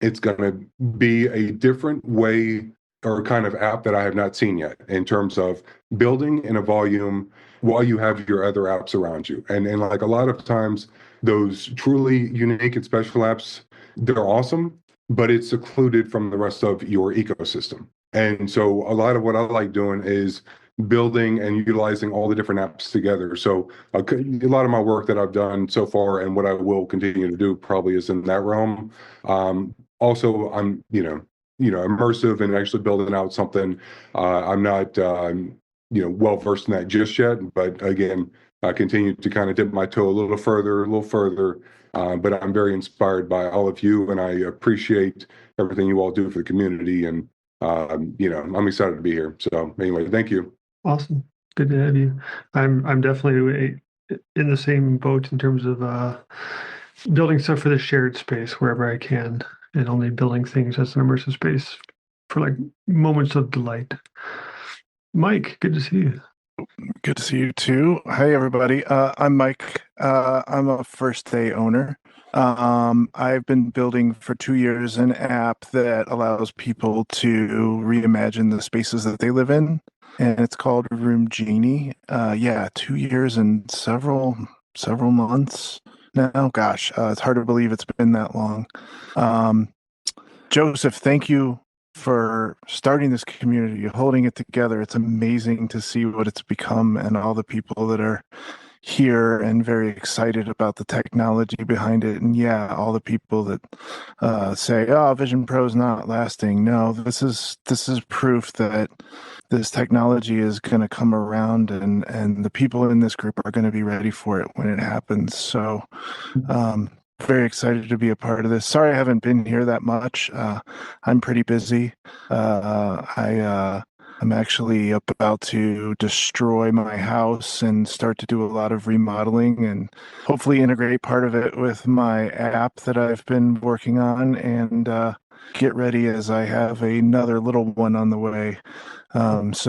it's going to be a different way or kind of app that I have not seen yet in terms of building in a volume while you have your other apps around you. And like a lot of times, those truly unique and special apps, they're awesome, but it's secluded from the rest of your ecosystem. And so a lot of what I like doing is building and utilizing all the different apps together. So a lot of my work that I've done so far and what I will continue to do probably is in that realm. Also, I'm, immersive and actually building out something. I'm not, well versed in that just yet, but again, I continue to kind of dip my toe a little further. But I'm very inspired by all of you, and I appreciate everything you all do for the community. And I'm excited to be here. So anyway, thank you. Awesome. Good to have you. I'm definitely in the same boat in terms of building stuff for the shared space wherever I can, and only building things as an immersive space for like moments of delight. Mike, good to see you. Good to see you too. Hey, everybody. I'm Mike. I'm a first day owner. I've been building for 2 years an app that allows people to reimagine the spaces that they live in, and it's called Room Genie. 2 years and several months now. Gosh, it's hard to believe it's been that long. Joseph, thank you for starting this community, holding it together. It's amazing to see what it's become and all the people that are here and very excited about the technology behind it. And all the people that say, "Oh, Vision Pro is not lasting." No, this is proof that this technology is going to come around, and the people in this group are going to be ready for it when it happens. So, very excited to be a part of this. Sorry I haven't been here that much. I'm pretty busy. I'm actually about to destroy my house and start to do a lot of remodeling and hopefully integrate part of it with my app that I've been working on, and get ready as I have another little one on the way. Lots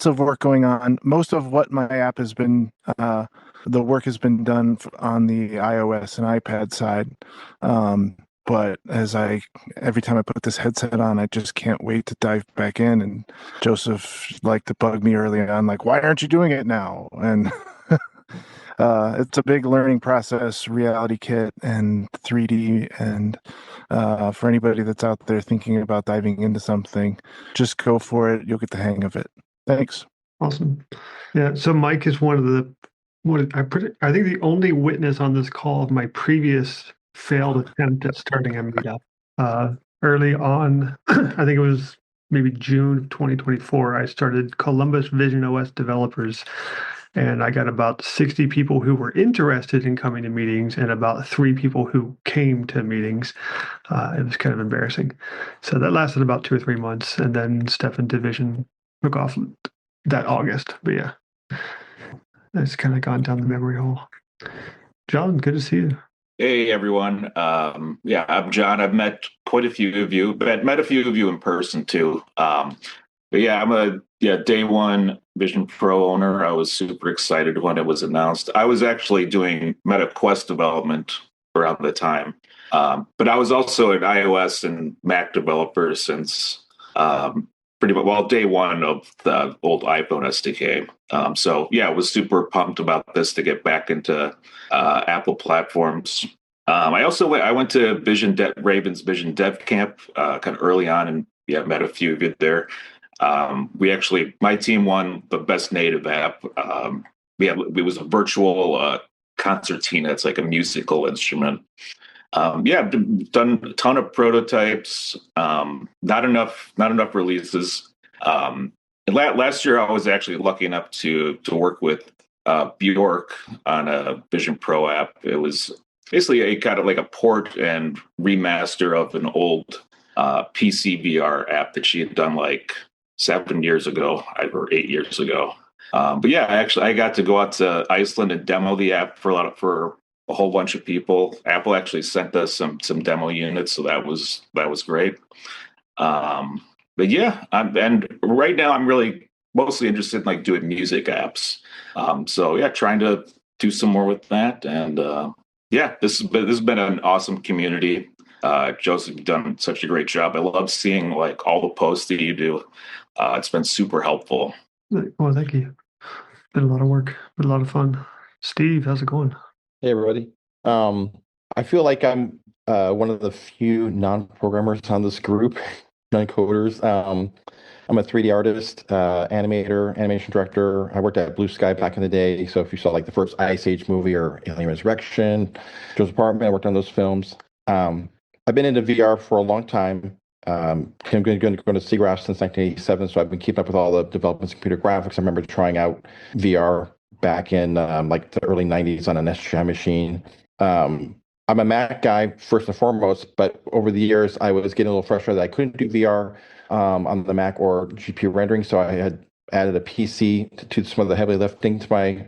of work going on. Most of what my app has been, the work has been done on the iOS and iPad side. But every time I put this headset on, I just can't wait to dive back in. And Joseph liked to bug me early on, like, why aren't you doing it now? And it's a big learning process, Reality Kit and 3D. And for anybody that's out there thinking about diving into something, just go for it. You'll get the hang of it. Thanks. Awesome. Yeah. So Mike is I think the only witness on this call of my previous failed attempt at starting a meetup. Early on, I think it was maybe June of 2024, I started Columbus Vision OS Developers, and I got about 60 people who were interested in coming to meetings and about 3 people who came to meetings. It was kind of embarrassing. So that lasted about 2 or 3 months, and then Stefan Division took off that August. But yeah, it's kind of gone down the memory hole. John, good to see you. Hey, everyone. I'm John. I've met quite a few of you, but met a few of you in person too. I'm a day one Vision Pro owner. I was super excited when it was announced. I was actually doing Meta Quest development around the time, but I was also an iOS and Mac developer since pretty much, day one of the old iPhone SDK. I was super pumped about this to get back into Apple platforms. I went to Raven's Vision Dev Camp kind of early on, and met a few of you there. My team won the best native app. It was a virtual concertina. It's like a musical instrument. I've done a ton of prototypes. Not enough releases. Last year, I was actually lucky enough to work with Bjork on a Vision Pro app. It was basically a kind of like a port and remaster of an old PC VR app that she had done like 7 years ago or 8 years ago. I got to go out to Iceland and demo the app for a whole bunch of people. Apple actually sent us some demo units, so that was great. And right now I'm really mostly interested in like doing music apps. Trying to do some more with that. And this has been an awesome community. Joseph, you've done such a great job. I love seeing like all the posts that you do. It's been super helpful. Well, thank you. Been a lot of work, been a lot of fun. Steve, how's it going? Hey, everybody. I feel like I'm one of the few non-programmers on this group, non-coders. I'm a 3D artist, animator, animation director. I worked at Blue Sky back in the day. So if you saw like the first Ice Age movie or Alien Resurrection, Joe's Apartment, I worked on those films. I've been into VR for a long time. I'm going to go to SIGGRAPH since 1987, so I've been keeping up with all the developments in computer graphics. I remember trying out VR back in like the early 90s on an SGI machine. I'm a Mac guy first and foremost, but over the years I was getting a little frustrated that I couldn't do VR on the Mac or GPU rendering, so I had added a PC to some of the heavy lifting to my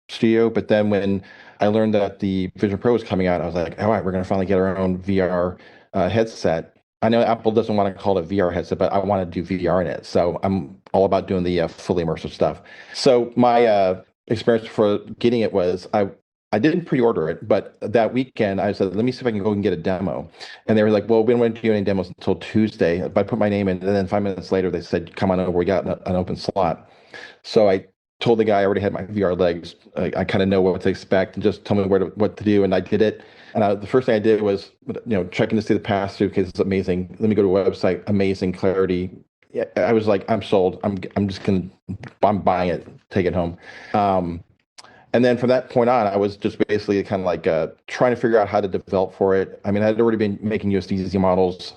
studio. But then when I learned that the Vision Pro was coming out, I was like, all right, we're going to finally get our own VR headset. I know Apple doesn't want to call it a VR headset, but I want to do VR in it. So I'm all about doing the fully immersive stuff. So my experience for getting it was I didn't pre-order it, but that weekend I said, let me see if I can go and get a demo. And they were like, well, we don't want to do any demos until Tuesday. But I put my name in, and then 5 minutes later, they said, come on over, we got an open slot. So I told the guy I already had my VR legs. I kind of know what to expect, and just tell me what to do. And I did it. And the first thing I did was, checking to see the pass-through, because it's amazing. Let me go to a website, amazing clarity. Yeah, I was like, I'm sold. I'm buying it, take it home. And then from that point on, I was just basically kind of like trying to figure out how to develop for it. I mean, I had already been making USDZ models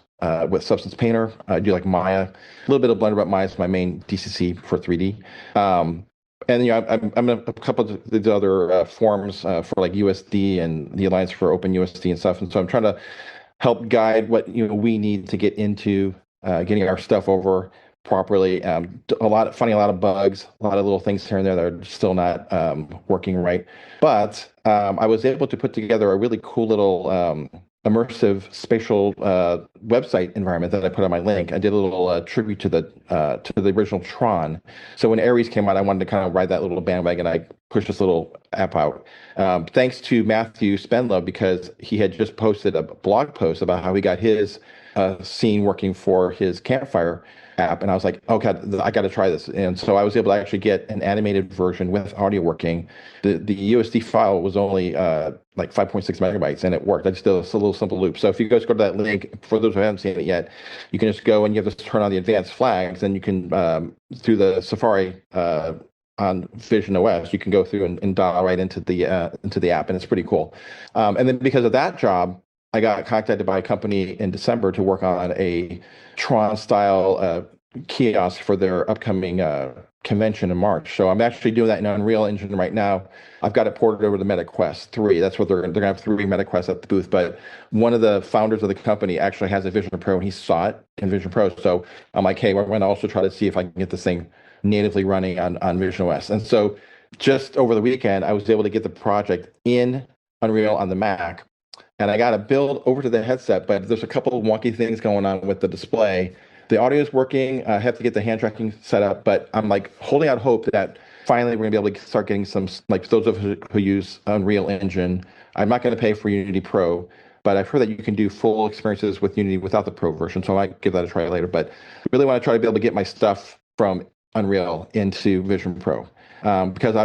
with Substance Painter. I do like Maya, a little bit of Blender, but Maya is my main DCC for 3D. And I'm in a couple of the other forums for like USD and the Alliance for Open USD and stuff. And so I'm trying to help guide what we need to get into getting our stuff over properly. Finding a lot of bugs, a lot of little things here and there that are still not working right. But I was able to put together a really cool little immersive spatial website environment that I put on my link. I did a little tribute to the original Tron. So when Ares came out, I wanted to kind of ride that little bandwagon. I pushed this little app out. Thanks to Matthew Spendlove, because he had just posted a blog post about how he got his scene working for his Campfire app, and I was like, okay, I got to try this. And so I was able to actually get an animated version with audio working. The USD file was only like 5.6 megabytes, and it worked. I just did a little simple loop. So if you guys go to that link, for those who haven't seen it yet, you can just go and you have to turn on the advanced flags, and you can through the Safari on Vision OS, you can go through and dial right into the app, and it's pretty cool. And then because of that job, I got contacted by a company in December to work on a Tron-style kiosk for their upcoming convention in March. So I'm actually doing that in Unreal Engine right now. I've got it ported over to MetaQuest 3. That's what they're going to have 3 MetaQuests at the booth. But one of the founders of the company actually has a Vision Pro, and he saw it in Vision Pro. So I'm like, hey, we're going to also try to see if I can get this thing natively running on Vision OS. And so just over the weekend, I was able to get the project in Unreal on the Mac. And I got to build over to the headset, but there's a couple of wonky things going on with the display. The audio is working. I have to get the hand tracking set up, but I'm like holding out hope that finally we're going to be able to start getting some, like those of us who use Unreal Engine. I'm not going to pay for Unity Pro, but I've heard that you can do full experiences with Unity without the Pro version, so I might give that a try later. But I really want to try to be able to get my stuff from Unreal into Vision Pro because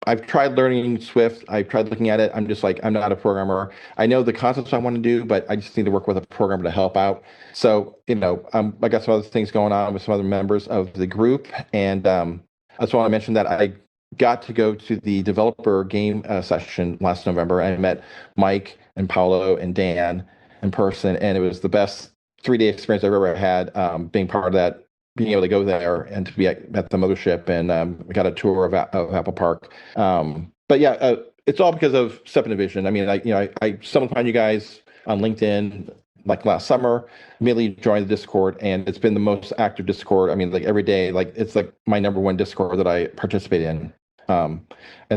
I've tried learning Swift. I've tried looking at it. I'm just like, I'm not a programmer. I know the concepts I want to do, but I just need to work with a programmer to help out. So, I got some other things going on with some other members of the group. And I just want to mention that I got to go to the developer game session last November. I met Mike and Paolo and Dan in person, and it was the best 3-day experience I've ever had, being part of that, being able to go there and to be at the mothership, and we got a tour of Apple Park. But yeah, it's all because of Step and Division. I mean, I stumbled upon you guys on LinkedIn like last summer, immediately joined the Discord, and it's been the most active Discord. I mean, like every day, like it's like my number one Discord that I participate in. And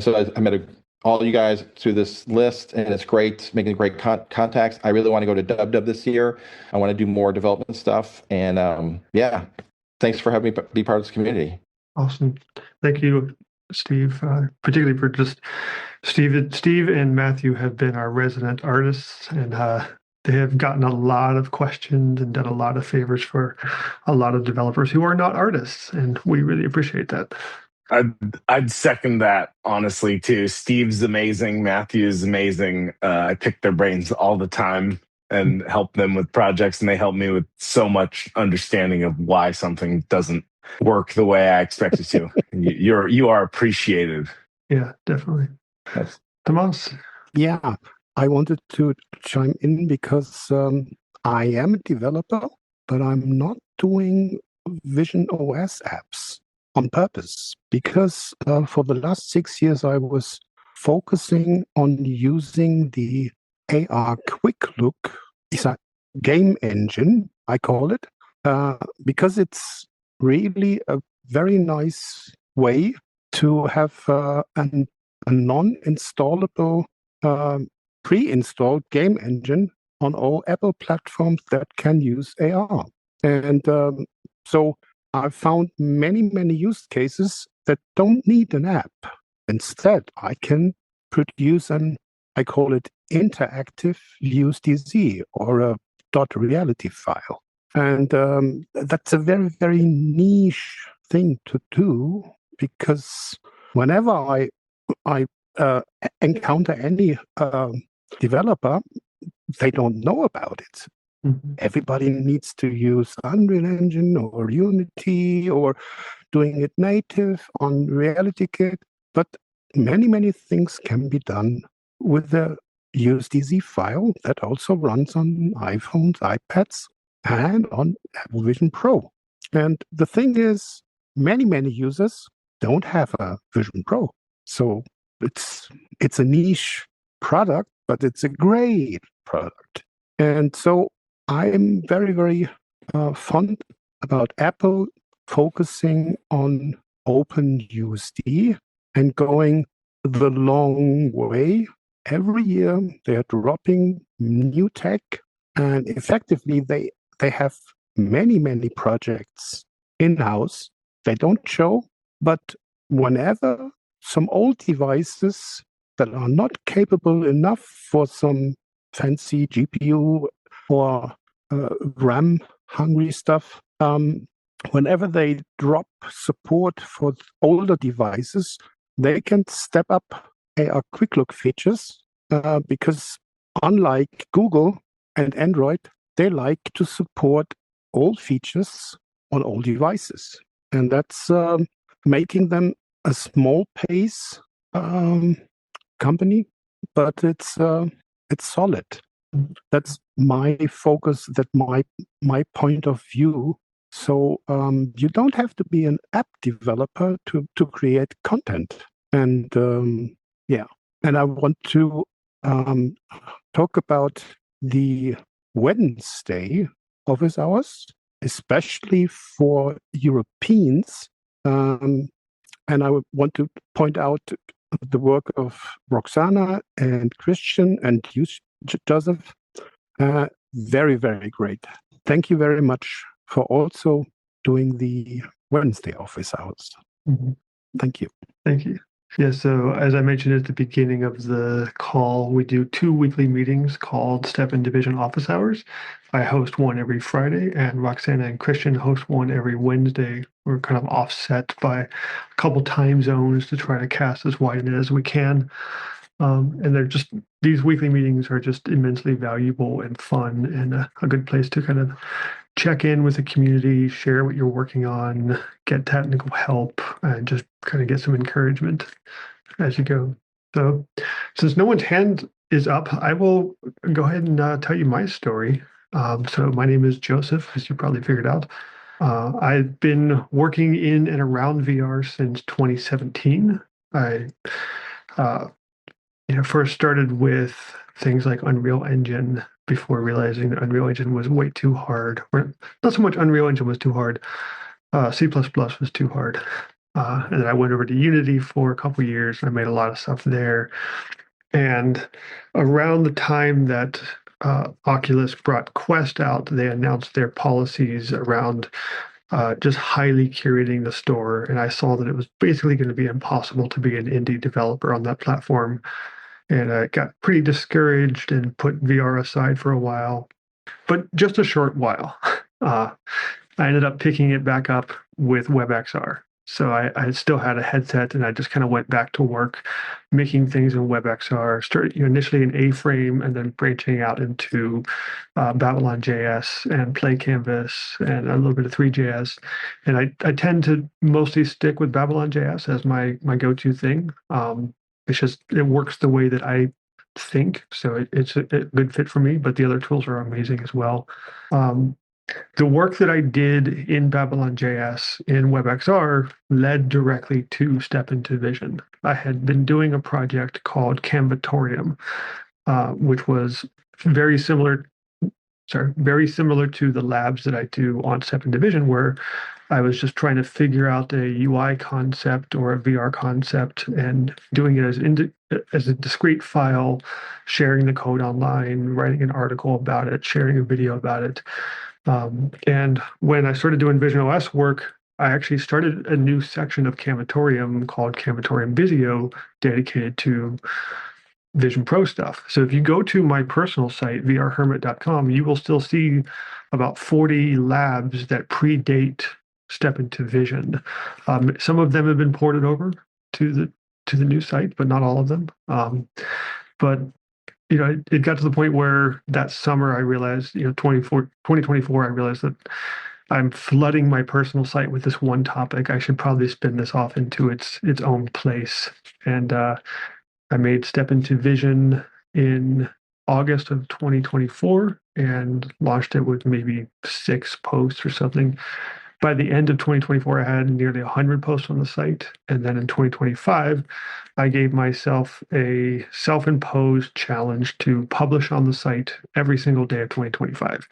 so I met all you guys through this list, and it's great, making great contacts. I really want to go to Dub this year. I want to do more development stuff, and yeah. Thanks for having me be part of this community. Awesome. Thank you, Steve, particularly for just Steve and Matthew have been our resident artists, and they have gotten a lot of questions and done a lot of favors for a lot of developers who are not artists, and we really appreciate that. I'd second that, honestly, too. Steve's amazing. Matthew's amazing. I pick their brains all the time and help them with projects, and they help me with so much understanding of why something doesn't work the way I expect it to. You are appreciated. Yeah, definitely. Yes. Tomas? Yeah, I wanted to chime in because I am a developer, but I'm not doing Vision OS apps on purpose, because for the last 6 years I was focusing on using the AR Quick Look. It's a game engine, I call it, because it's really a very nice way to have a non-installable pre-installed game engine on all Apple platforms that can use AR. And so I found many use cases that don't need an app. Instead, I can produce I call it interactive USDZ or a .reality file. And that's a very niche thing to do, because whenever I encounter any developer, they don't know about it. Mm-hmm. Everybody needs to use Unreal Engine or Unity or doing it native on Reality Kit. But many things can be done with a USDZ file that also runs on iPhones, iPads, and on Apple Vision Pro. And the thing is, many users don't have a Vision Pro. So it's a niche product, but it's a great product. And so I'm very fond about Apple focusing on OpenUSD and going the long way. Every year they are dropping new tech, and effectively they have many projects in-house. They don't show, but whenever some old devices that are not capable enough for some fancy GPU or RAM-hungry stuff, whenever they drop support for older devices, they can step up AR Quick Look features, because unlike Google and Android, they like to support old features on old devices. And that's making them a small pace company, but it's solid. That's my focus, that's my point of view. So you don't have to be an app developer to create content. And and I want to talk about the Wednesday office hours, especially for Europeans. And I would want to point out the work of Roxana and Christian and you, Joseph. Very great. Thank you very much for also doing the Wednesday office hours. Mm-hmm. Thank you. Thank you. Yeah, so as I mentioned at the beginning of the call, we do 2 weekly meetings called Step and Division Office Hours. I host one every Friday, and Roxana and Christian host one every Wednesday. We're kind of offset by a couple time zones to try to cast as wide a net as we can. And they're just, these weekly meetings are just immensely valuable and fun, and a good place to kind of check in with the community, share what you're working on, get technical help, and just kind of get some encouragement as you go. So, since no one's hand is up, I will go ahead and tell you my story. So, my name is Joseph, as you probably figured out. I've been working in and around VR since 2017. I first started with things like Unreal Engine before realizing that Unreal Engine was way too hard. Or not so much Unreal Engine was too hard, C++ was too hard. And then I went over to Unity for a couple years. I made a lot of stuff there. And around the time that Oculus brought Quest out, they announced their policies around just highly curating the store. And I saw that it was basically going to be impossible to be an indie developer on that platform. And I got pretty discouraged and put VR aside for a while, but just a short while. I ended up picking it back up with WebXR. So I still had a headset, and I just kind of went back to work making things in WebXR, started initially in A-Frame and then branching out into Babylon JS and Play Canvas and a little bit of 3JS. And I tend to mostly stick with Babylon JS as my go-to thing. It's just, it works the way that I think. So it's a good fit for me, but the other tools are amazing as well. The work that I did in Babylon JS in WebXR led directly to Step into Vision. I had been doing a project called Canvatorium, which was very similar to the labs that I do on Step into Vision, where I was just trying to figure out a UI concept or a VR concept and doing it as a discrete file, sharing the code online, writing an article about it, sharing a video about it. And when I started doing Vision OS work, I actually started a new section of Canvatorium called Canvatorium Visio, dedicated to Vision Pro stuff. So if you go to my personal site, vrhermit.com, you will still see about 40 labs that predate Step into Vision. Some of them have been ported over to the new site, but not all of them. But it got to the point where that summer I realized, 2024, I realized that I'm flooding my personal site with this one topic. I should probably spin this off into its own place. And I made Step into Vision in August of 2024 and launched it with maybe 6 posts or something. By the end of 2024, I had nearly 100 posts on the site. And then in 2025, I gave myself a self-imposed challenge to publish on the site every single day of 2025.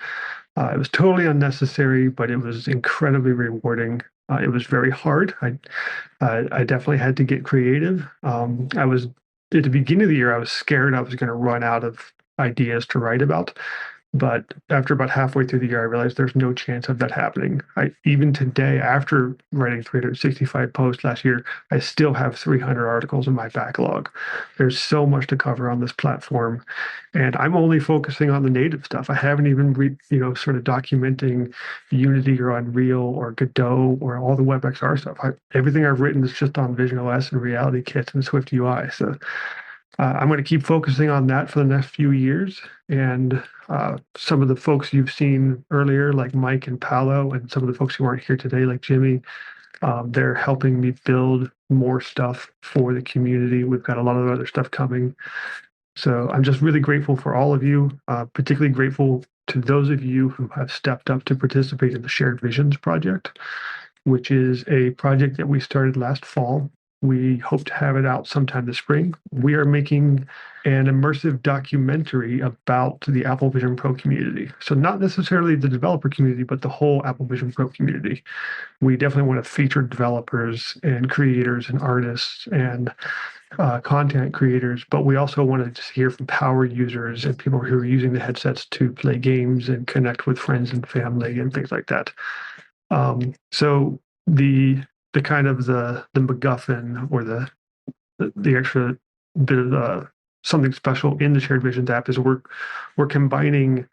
It was totally unnecessary, but it was incredibly rewarding. It was very hard. I definitely had to get creative. I was at the beginning of the year, I was scared I was going to run out of ideas to write about. But after about halfway through the year, I realized there's no chance of that happening. Even today, after writing 365 posts last year, I still have 300 articles in my backlog. There's so much to cover on this platform. And I'm only focusing on the native stuff. I haven't even, sort of documenting Unity or Unreal or Godot or all the WebXR stuff. Everything I've written is just on Vision OS and Reality Kits and Swift UI. So I'm going to keep focusing on that for the next few years. And some of the folks you've seen earlier, like Mike and Paolo, and some of the folks who aren't here today, like Jimmy, they're helping me build more stuff for the community. We've got a lot of other stuff coming. So I'm just really grateful for all of you, particularly grateful to those of you who have stepped up to participate in the Shared Visions project, which is a project that we started last fall. We hope to have it out sometime this spring. We are making an immersive documentary about the Apple Vision Pro community. So not necessarily the developer community, but the whole Apple Vision Pro community. We definitely want to feature developers and creators and artists and content creators, but we also want to just hear from power users and people who are using the headsets to play games and connect with friends and family and things like that. So the kind of the MacGuffin or the the extra bit of something special in the Shared Visions app is we're combining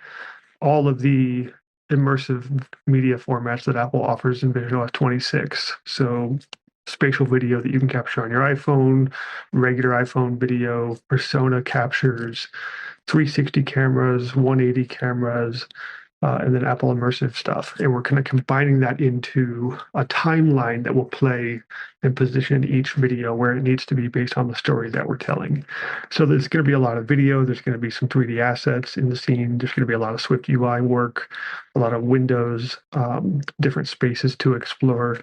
all of the immersive media formats that Apple offers in visionOS 26. So spatial video that you can capture on your iPhone, regular iPhone video, persona captures, 360 cameras, 180 cameras, and then Apple immersive stuff. And we're kind of combining that into a timeline that will play and position each video where it needs to be based on the story that we're telling. So there's going to be a lot of video. There's going to be some 3D assets in the scene. There's going to be a lot of Swift UI work, a lot of windows, different spaces to explore.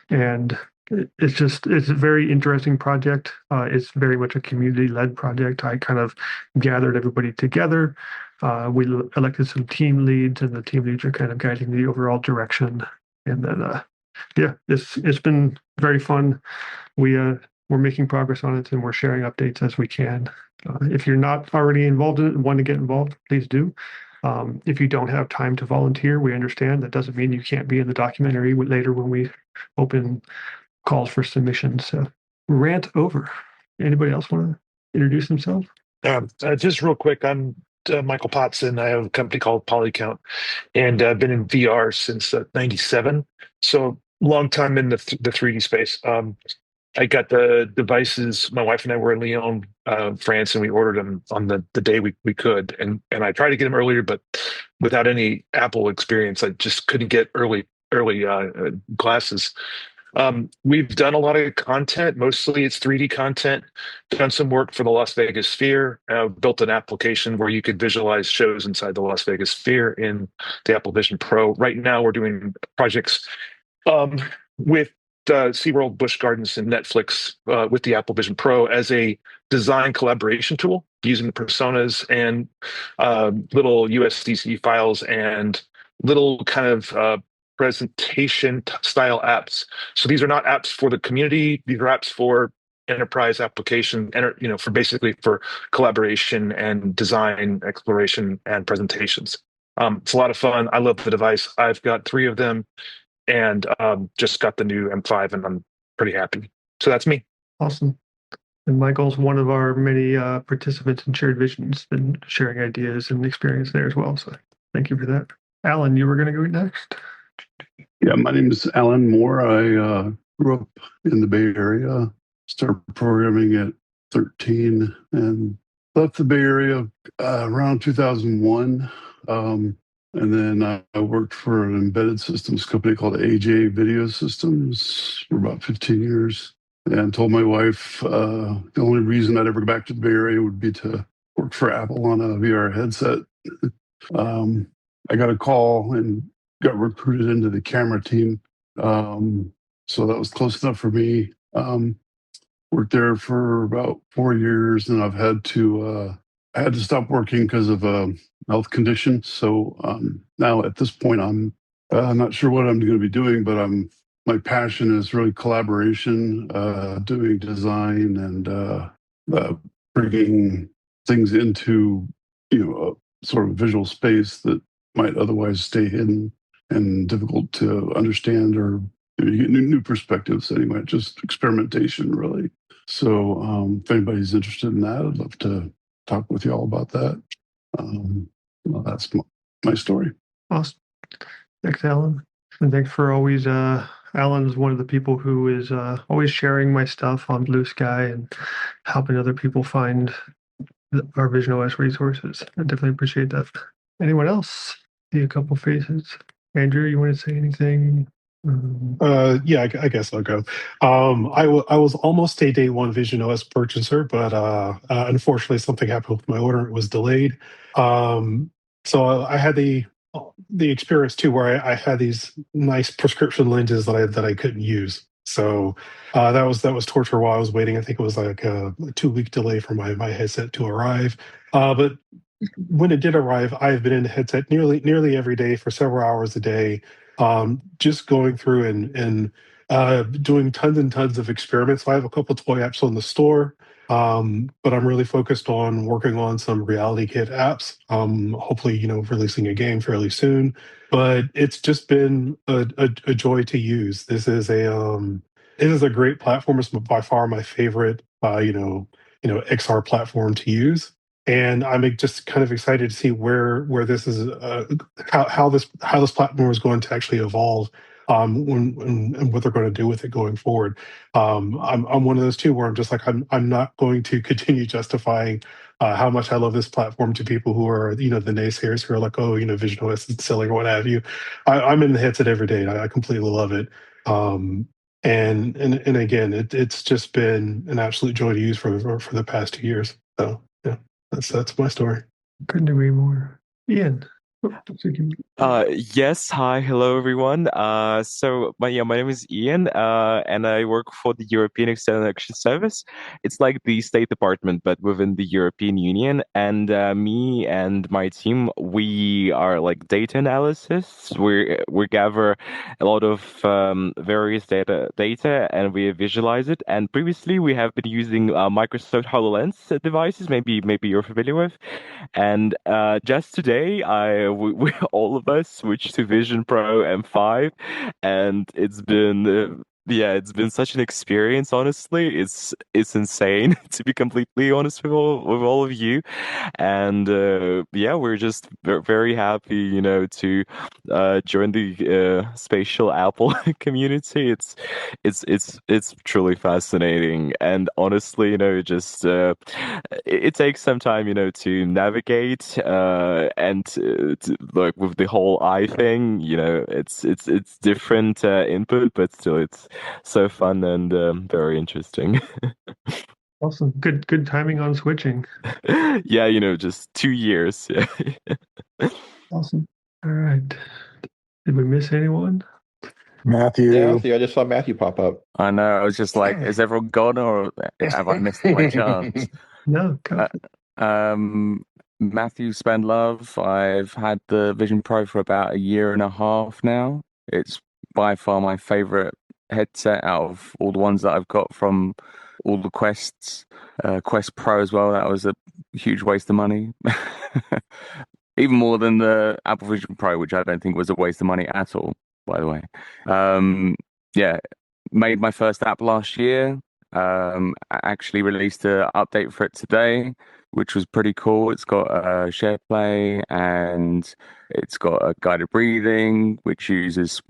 And it's a very interesting project. It's very much a community-led project. I kind of gathered everybody together. We elected some team leads, and the team leads are kind of guiding the overall direction. And then, it's been very fun. We're making progress on it, and we're sharing updates as we can. If you're not already involved in it and want to get involved, please do. If you don't have time to volunteer, we understand. That doesn't mean you can't be in the documentary later when we open calls for submissions. So rant over. Anybody else want to introduce themselves? Just real quick, I'm Michael Potson. I have a company called Polycount, and I've been in VR since '97. So long time in the 3D space. I got the devices. My wife and I were in Lyon, France, and we ordered them on the day we could. And I tried to get them earlier, but without any Apple experience, I just couldn't get early glasses. We've done a lot of content. Mostly it's 3D content. Done some work for the Las Vegas Sphere. Built an application where you could visualize shows inside the Las Vegas Sphere in the Apple Vision Pro. Right now we're doing projects with SeaWorld, Busch Gardens, and Netflix with the Apple Vision Pro as a design collaboration tool using the personas and little USDC files and little kind of presentation style apps. So these are not apps for the community. These are apps for enterprise application, for basically for collaboration and design, exploration, and presentations. It's a lot of fun. I love the device. I've got 3 of them and just got the new M5 and I'm pretty happy. So that's me. Awesome. And Michael's one of our many participants in Shared Visions, been sharing ideas and experience there as well. So thank you for that. Alan, you were going to go next. Yeah, my name is Alan Moore. I grew up in the Bay Area, started programming at 13 and left the Bay Area around 2001. And then I worked for an embedded systems company called AJ Video Systems for about 15 years. And told my wife the only reason I'd ever go back to the Bay Area would be to work for Apple on a VR headset. I got a call and got recruited into the camera team. So that was close enough for me. Worked there for about 4 years, and I had to stop working because of a health condition. So now at this point, I'm not sure what I'm going to be doing, but my passion is really collaboration, doing design, and bringing things into a sort of visual space that might otherwise stay hidden and difficult to understand, or you get new perspectives anyway. Just experimentation, really. So if anybody's interested in that, I'd love to talk with you all about that. That's my story. Awesome. Thanks, Alan. And thanks for always, Alan's one of the people who is always sharing my stuff on Blue Sky and helping other people find our VisionOS resources. I definitely appreciate that. Anyone else? See a couple faces. Andrew, you want to say anything? Yeah, I guess I'll go. I was almost a day one VisionOS purchaser, but unfortunately something happened with my order. It was delayed. So I had the experience too, where I had these nice prescription lenses that I couldn't use. So that was torture while I was waiting. I think it was like a 2-week delay for my headset to arrive. But when it did arrive, I've been in the headset nearly every day for several hours a day, just going through and doing tons and tons of experiments. So I have a couple toy apps on the store, but I'm really focused on working on some Reality Kit apps. Hopefully, releasing a game fairly soon. But it's just been a joy to use. This is a great platform. It's by far my favorite XR platform to use. And I'm just kind of excited to see where this is, how this platform is going to actually evolve, and what they're going to do with it going forward. I'm one of those too where I'm just like I'm not going to continue justifying how much I love this platform to people who are the naysayers who are like, oh, Vision OS is silly or what have you. I'm in the headset every day. And I completely love it. And again, it's just been an absolute joy to use for the past 2 years. So yeah, that's my story. Couldn't agree more. Ian. Yes. Hi. Hello, everyone. My name is Ian, and I work for the European External Action Service. It's like the State Department, but within the European Union. And me and my team, we are like data analysts. We gather a lot of various data, and we visualize it. And previously, we have been using Microsoft HoloLens devices. Maybe you're familiar with. And just today, we all of us switched to Vision Pro M5, and it's been it's been such an experience. Honestly, it's insane to be completely honest with all of you, and we're just very happy, to join the spatial Apple community. It's truly fascinating, and honestly, it takes some time, to navigate, and like with the whole eye thing, it's different input, but still it's so fun and very interesting. Awesome. Good timing on switching. Yeah, just 2 years. Yeah. Awesome. All right. Did we miss anyone? Matthew, I just saw Matthew pop up. I know. I was just like, is everyone gone, or have I missed my chance? No. Matthew Spendlove. I've had the Vision Pro for about 1.5 years now. It's by far my favorite headset out of all the ones that I've got from all the Quests. Quest Pro as well. That was a huge waste of money. Even more than the Apple Vision Pro, which I don't think was a waste of money at all, by the way. Made my first app last year. I actually released an update for it today, which was pretty cool. It's got share play, and it's got a guided breathing, which uses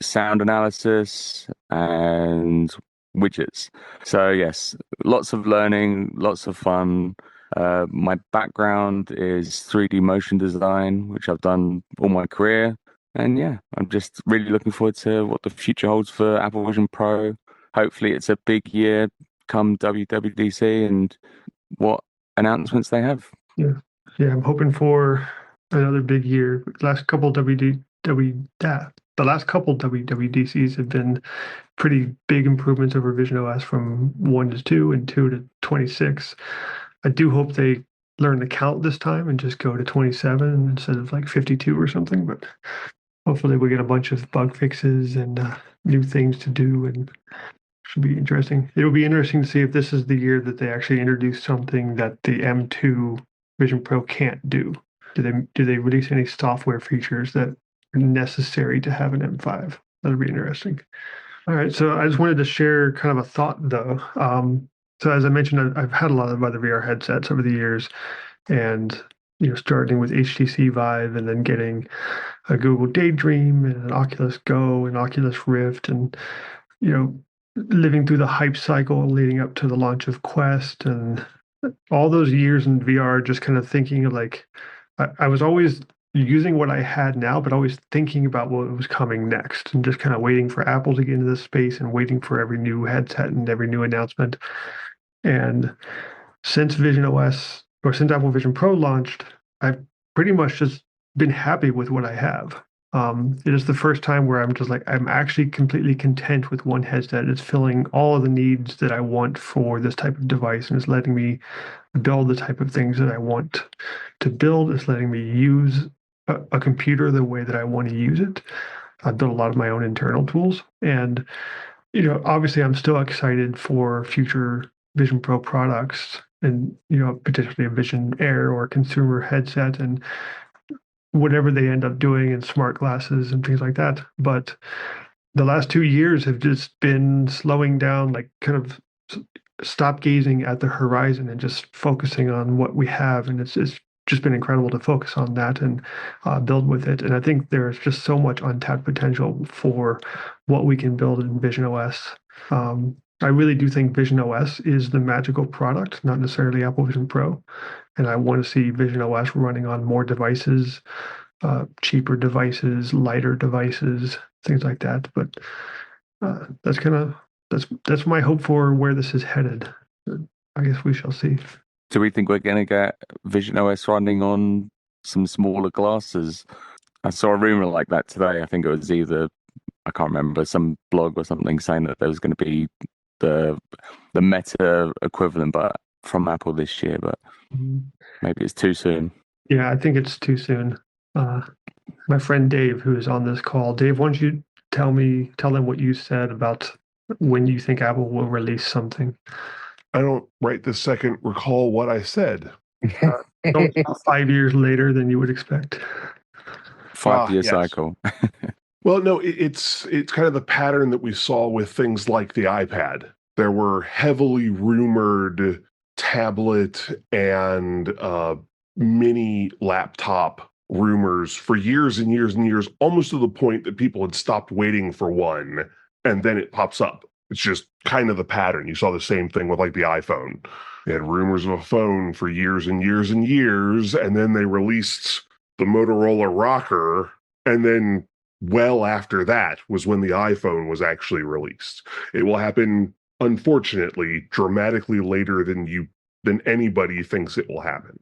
sound analysis and widgets. So yes, lots of learning, lots of fun. My background is 3D motion design, which I've done all my career. And yeah, I'm just really looking forward to what the future holds for Apple Vision Pro. Hopefully it's a big year come WWDC and what announcements they have. Yeah, I'm hoping for another big year. The last couple WWDCs have been pretty big improvements over Vision OS from 1 to 2 and 2 to 26. I do hope they learn to count this time and just go to 27 instead of like 52 or something, but hopefully we'll get a bunch of bug fixes and new things to do, and should be interesting. It'll be interesting to see if this is the year that they actually introduce something that the M2 Vision Pro can't do. Do they release any software features that are necessary to have an M5? That'll be interesting. All right, so I just wanted to share kind of a thought though. So as I mentioned, I've had a lot of other VR headsets over the years, and starting with HTC Vive and then getting a Google Daydream and an Oculus Go and Oculus Rift, and living through the hype cycle leading up to the launch of Quest, and all those years in VR, just kind of thinking like I was always using what I had now, but always thinking about what was coming next, and just kind of waiting for Apple to get into this space and waiting for every new headset and every new announcement. And since Vision OS, or since Apple Vision Pro launched, I've pretty much just been happy with what I have. It is the first time where I'm just like, I'm actually completely content with one headset. It's filling all of the needs that I want for this type of device, and it's letting me build the type of things that I want to build. It's letting me use a computer the way that I want to use it. I've built a lot of my own internal tools, and obviously I'm still excited for future Vision Pro products, and potentially a Vision Air or consumer headset, and whatever they end up doing in smart glasses and things like that. But the last 2 years have just been slowing down, like kind of stop gazing at the horizon and just focusing on what we have. And it's just been incredible to focus on that and build with it. And I think there's just so much untapped potential for what we can build in Vision OS. I really do think Vision OS is the magical product, not necessarily Apple Vision Pro. And I want to see Vision OS running on more devices, cheaper devices, lighter devices, things like that. But that's my hope for where this is headed. I guess we shall see. Do we think we're going to get Vision OS running on some smaller glasses? I saw a rumor like that today. I think it was either, I can't remember, some blog or something saying that there was going to be the Meta equivalent, but from Apple this year. But maybe it's too soon. Yeah, I think it's too soon. My friend Dave, who is on this call, Dave, why don't you tell them what you said about when you think Apple will release something? I don't right this second recall what I said. 5 years later than you would expect. 5-year yes. cycle. Well, no, it's kind of the pattern that we saw with things like the iPad. There were heavily rumored tablet and mini laptop rumors for years and years and years, almost to the point that people had stopped waiting for one, and then it pops up. It's just kind of the pattern. You saw the same thing with like the iPhone. They had rumors of a phone for years and years and years, and then they released the Motorola Rocker, and then well after that was when the iPhone was actually released. It will happen, unfortunately, dramatically later than anybody thinks it will happen.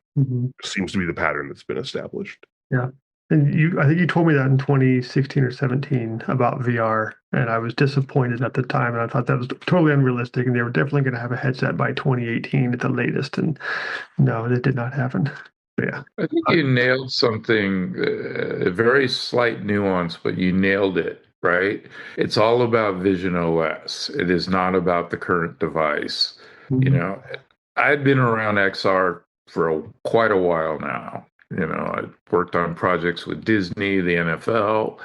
Seems to be the pattern that's been established. Yeah. And I think you told me that in 2016 or 17 about VR, and I was disappointed at the time, and I thought that was totally unrealistic, and they were definitely going to have a headset by 2018 at the latest, and no, that did not happen. But yeah. I think you nailed something, a very slight nuance, but you nailed it, right? It's all about Vision OS. It is not about the current device. You know, I've been around XR for quite a while now. You know, I worked on projects with Disney, the NFL,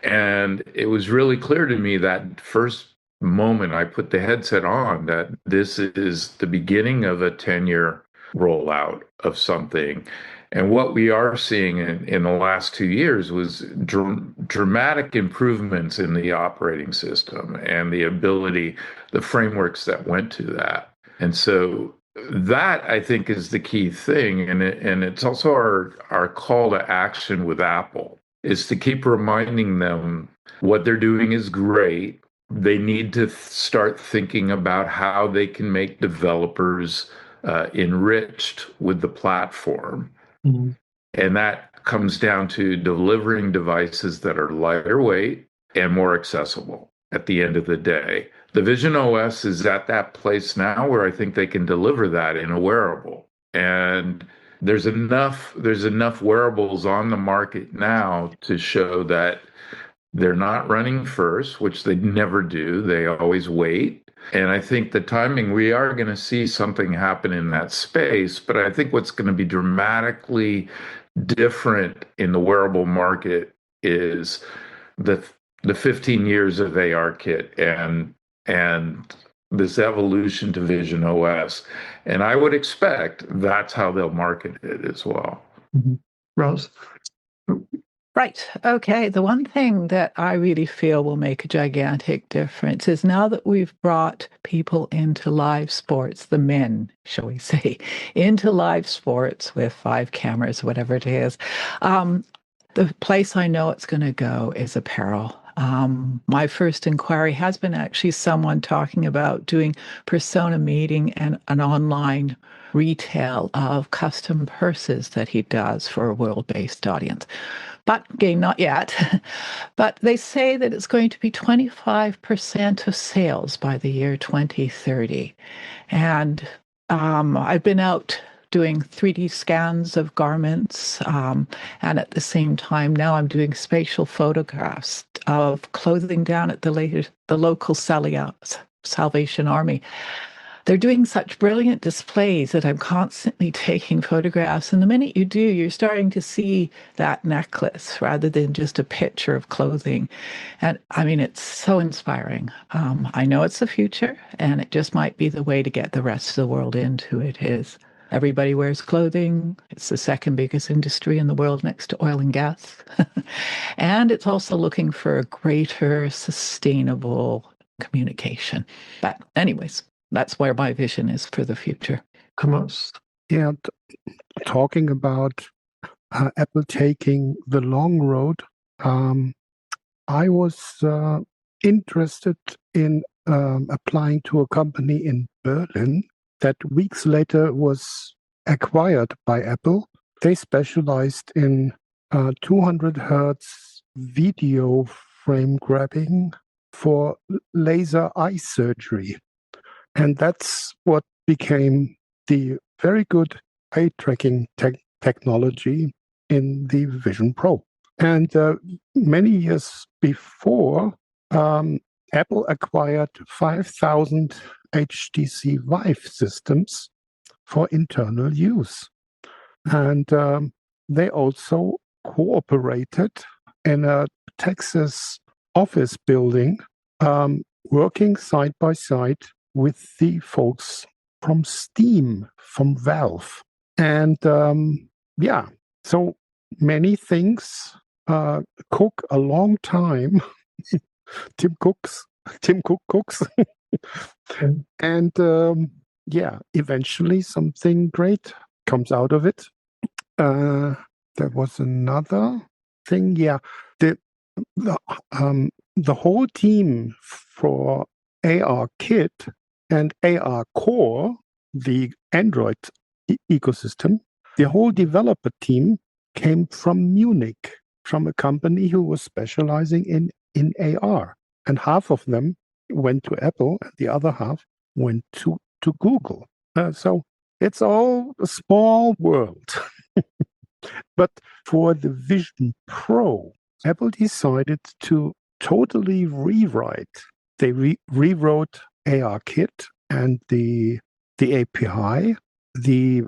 and it was really clear to me that first moment I put the headset on that this is the beginning of a 10-year rollout of something. And what we are seeing in the last 2 years was dramatic improvements in the operating system and the ability, the frameworks that went to that. And so that, I think, is the key thing. And it's also our call to action with Apple is to keep reminding them what they're doing is great. They need to start thinking about how they can make developers enriched with the platform. And that comes down to delivering devices that are lighter weight and more accessible at the end of the day. The Vision OS is at that place now where I think they can deliver that in a wearable. And there's enough wearables on the market now to show that they're not running first, which they never do. They always wait. And I think the timing, we are going to see something happen in that space. But I think what's going to be dramatically different in the wearable market is the 15 years of ARKit and this evolution to Vision OS. And I would expect that's how they'll market it as well. Rose? Right. Okay. The one thing that I really feel will make a gigantic difference is now that we've brought people into live sports, the men, shall we say, into live sports with 5 cameras, whatever it is, the place I know it's going to go is apparel. My first inquiry has been actually someone talking about doing persona meeting and an online retail of custom purses that he does for a world-based audience. But again, not yet. But they say that it's going to be 25% of sales by the year 2030. And I've been out doing 3D scans of garments. And at the same time, now I'm doing spatial photographs of clothing down at the local Salvation Army. they're doing such brilliant displays that I'm constantly taking photographs. And the minute you do, you're starting to see that necklace rather than just a picture of clothing. And I mean, it's so inspiring. I know it's the future, and it just might be the way to get the rest of the world into it is. Everybody wears clothing. It's the second biggest industry in the world next to oil and gas. And it's also looking for a greater sustainable communication. But anyways, that's where my vision is for the future. Thomas? Yeah, talking about Apple taking the long road, I was interested in applying to a company in Berlin that weeks later was acquired by Apple. They specialized in 200 hertz video frame grabbing for laser eye surgery. And that's what became the very good eye tracking technology in the Vision Pro. And many years before, Apple acquired 5,000 HTC Vive systems for internal use. And they also cooperated in a Texas office building, working side by side with the folks from Steam, from Valve. And so many things cook a long time. Tim Cook cooks. And eventually something great comes out of it. There was another thing. Yeah, the whole team for AR Kit and AR Core, the Android ecosystem, the whole developer team came from Munich, from a company who was specializing in AR. And half of them went to Apple, and the other half went to Google. So it's all a small world. But for the Vision Pro, Apple decided to totally rewrite. They rewrote ARKit and the API, the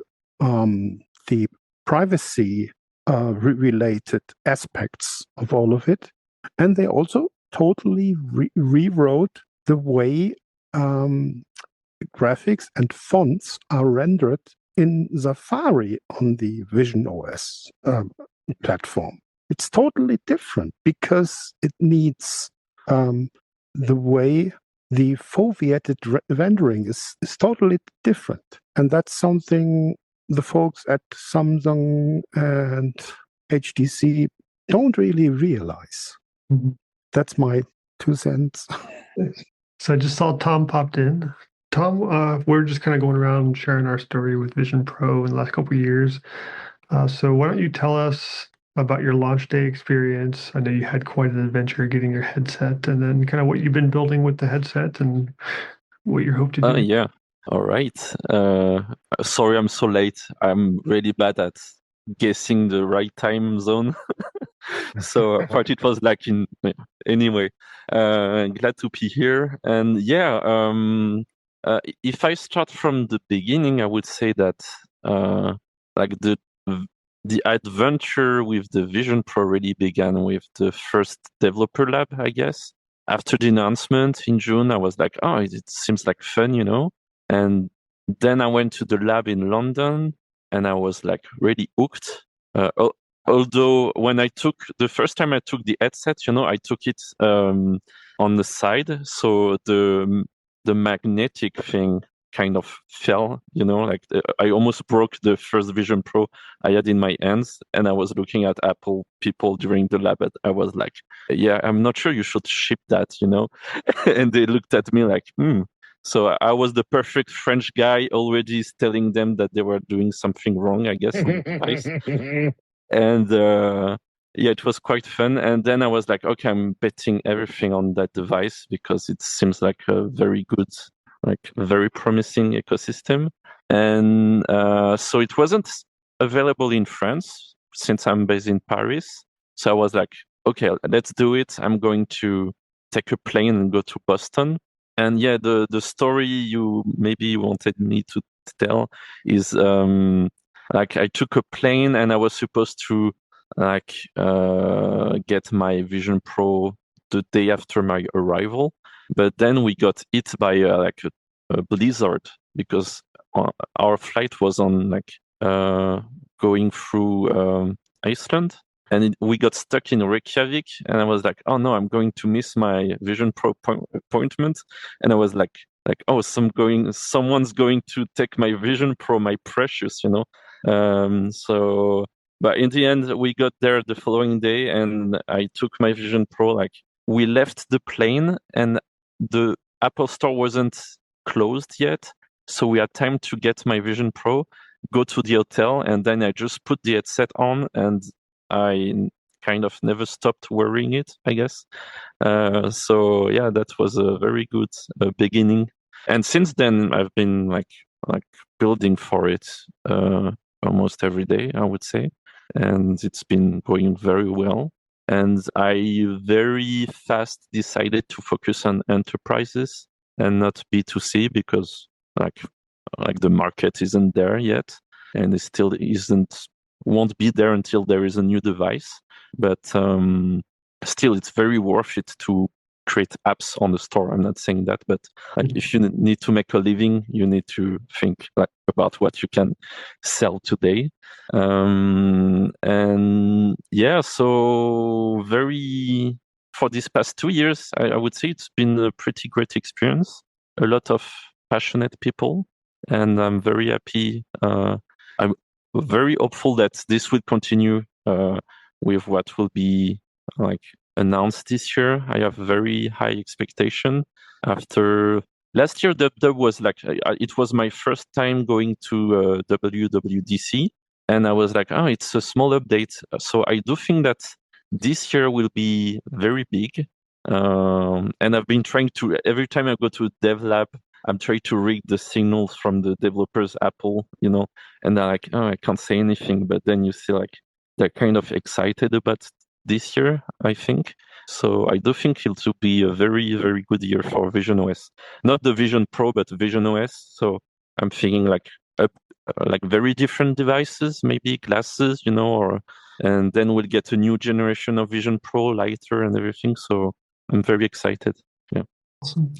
privacy related aspects of all of it, and they also totally rewrote the way graphics and fonts are rendered in Safari on the Vision OS platform. It's totally different because it needs the way the foveated rendering is totally different. And that's something the folks at Samsung and HTC don't really realize. Mm-hmm. That's my 2 cents. So I just saw Tom popped in. Tom, we're just kind of going around sharing our story with Vision Pro in the last couple of years. So why don't you tell us about your launch day experience? I know you had quite an adventure getting your headset, and then kind of what you've been building with the headset and what you hope to do. Yeah. All right. Sorry I'm so late. I'm really bad at guessing the right time zone. So I thought it was like anyway, glad to be here. And if I start from the beginning, I would say that like the adventure with the Vision Pro really began with the first developer lab, I guess. After the announcement in June, I was like, oh, it seems like fun, you know? And then I went to the lab in London and I was like really hooked. Although when the first time I took the headset, you know, I took it on the side. So the magnetic thing kind of fell, you know, like I almost broke the first Vision Pro I had in my hands, and I was looking at Apple people during the lab, and I was like, yeah, I'm not sure you should ship that, you know. And they looked at me like, So I was the perfect French guy already telling them that they were doing something wrong, I guess. And it was quite fun. And then I was like, okay, I'm betting everything on that device because it seems like a very good, like very promising ecosystem. And so it wasn't available in France since I'm based in Paris. So I was like, okay, let's do it. I'm going to take a plane and go to Boston. And yeah, the story you maybe wanted me to tell is like I took a plane and I was supposed to like get my Vision Pro the day after my arrival, but then we got hit by like a blizzard because our flight was on like going through Iceland, and we got stuck in Reykjavik, and I was like, oh no, I'm going to miss my Vision Pro appointment, and I was like oh, someone's going to take my Vision Pro, my precious, you know. So but in the end we got there the following day, and I took my Vision Pro. Like, we left the plane and the Apple Store wasn't closed yet, so we had time to get my Vision Pro, go to the hotel, and then I just put the headset on, and I kind of never stopped wearing it, I guess. So yeah, that was a very good beginning. And since then, I've been like building for it almost every day, I would say, and it's been going very well. And I very fast decided to focus on enterprises and not B2C because like the market isn't there yet, and it still won't be there until there is a new device. But still, it's very worth it to create apps on the store. I'm not saying that, but like if you need to make a living, you need to think like about what you can sell today. And yeah, so for these past 2 years, I would say it's been a pretty great experience. A lot of passionate people, and I'm very happy. I'm very hopeful that this will continue with what will be like announced this year. I have very high expectation. After last year, there was like it was my first time going to WWDC, and I was like, oh, it's a small update. So I do think that this year will be very big. And I've been trying to, every time I go to Dev Lab, I'm trying to read the signals from the developers, Apple, you know, and they're like, oh, I can't say anything. But then you see like they're kind of excited about this year, I think. So I do think it will be a very, very good year for Vision OS. Not the Vision Pro, but Vision OS. So I'm thinking like very different devices, maybe glasses, you know, and then we'll get a new generation of Vision Pro, lighter and everything. So I'm very excited. Yeah. Awesome.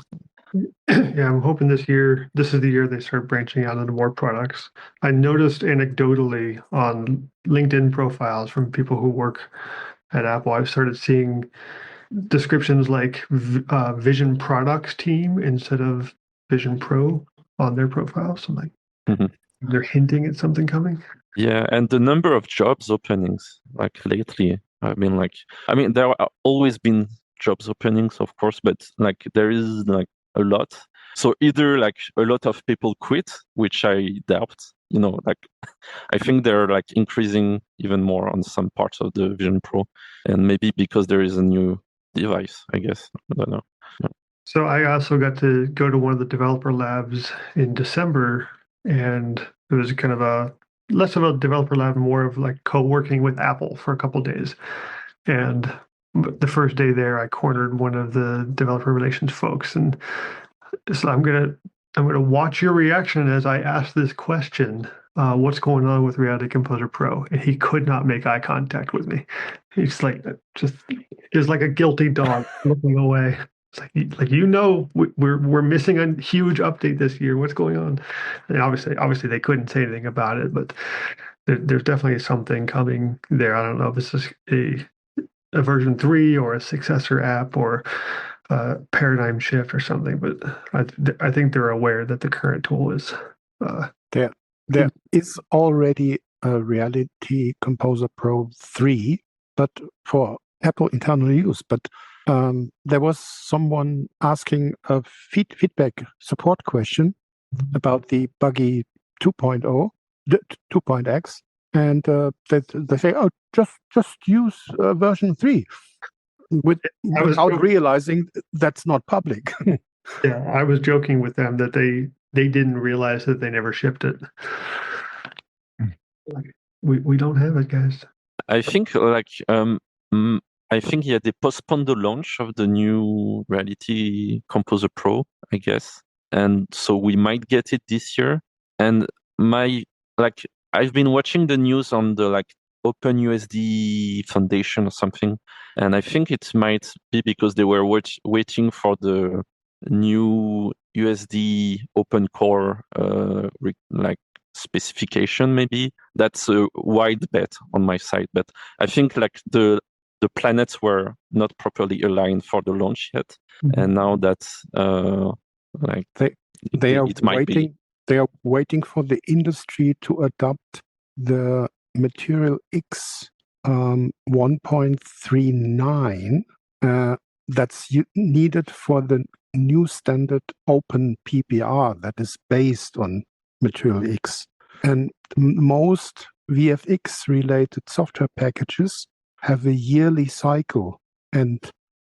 Yeah, I'm hoping this is the year they start branching out into more products. I noticed anecdotally on LinkedIn profiles from people who work at Apple, I've started seeing descriptions like Vision Products Team instead of Vision Pro on their profiles. So like they're hinting at something coming. Yeah, and the number of jobs openings, like lately, there have always been jobs openings, of course, but like there is like a lot. So either like a lot of people quit, which I doubt, you know, like I think they're like increasing even more on some parts of the Vision Pro, and maybe because there is a new device, I guess. I don't know. Yeah. So I also got to go to one of the developer labs in December, and it was kind of less of a developer lab, more of like co-working with Apple for a couple of days. And the first day there, I cornered one of the developer relations folks, and so I'm gonna watch your reaction as I ask this question. What's going on with Reality Composer Pro? And he could not make eye contact with me. He's like just like a guilty dog looking away. It's like you know, we're missing a huge update this year. What's going on? And obviously they couldn't say anything about it, but there's definitely something coming there. I don't know if this is a version 3 or a successor app or a paradigm shift or something, but I think they're aware that the current tool is there is already a Reality Composer Pro 3, but for Apple internal use. But there was someone asking a feedback support question about the buggy 2.0, 2.x, and they say, oh, just use version 3, without realizing that's not public. Yeah, I was joking with them that they didn't realize that they never shipped it. Like, we don't have it, guys. I think like I think they postponed the launch of the new Reality Composer Pro, I guess, and so we might get it this year. And I've been watching the news on the OpenUSD Foundation or something, and I think it might be because they were waiting for the new USD Open Core specification. Maybe that's a wide bet on my side, but I think the planets were not properly aligned for the launch yet, and now that's they are it might waiting. be. They are waiting for the industry to adopt the Material X 1.39 that's needed for the new standard Open PPR that is based on Material X. And most VFX related software packages have a yearly cycle and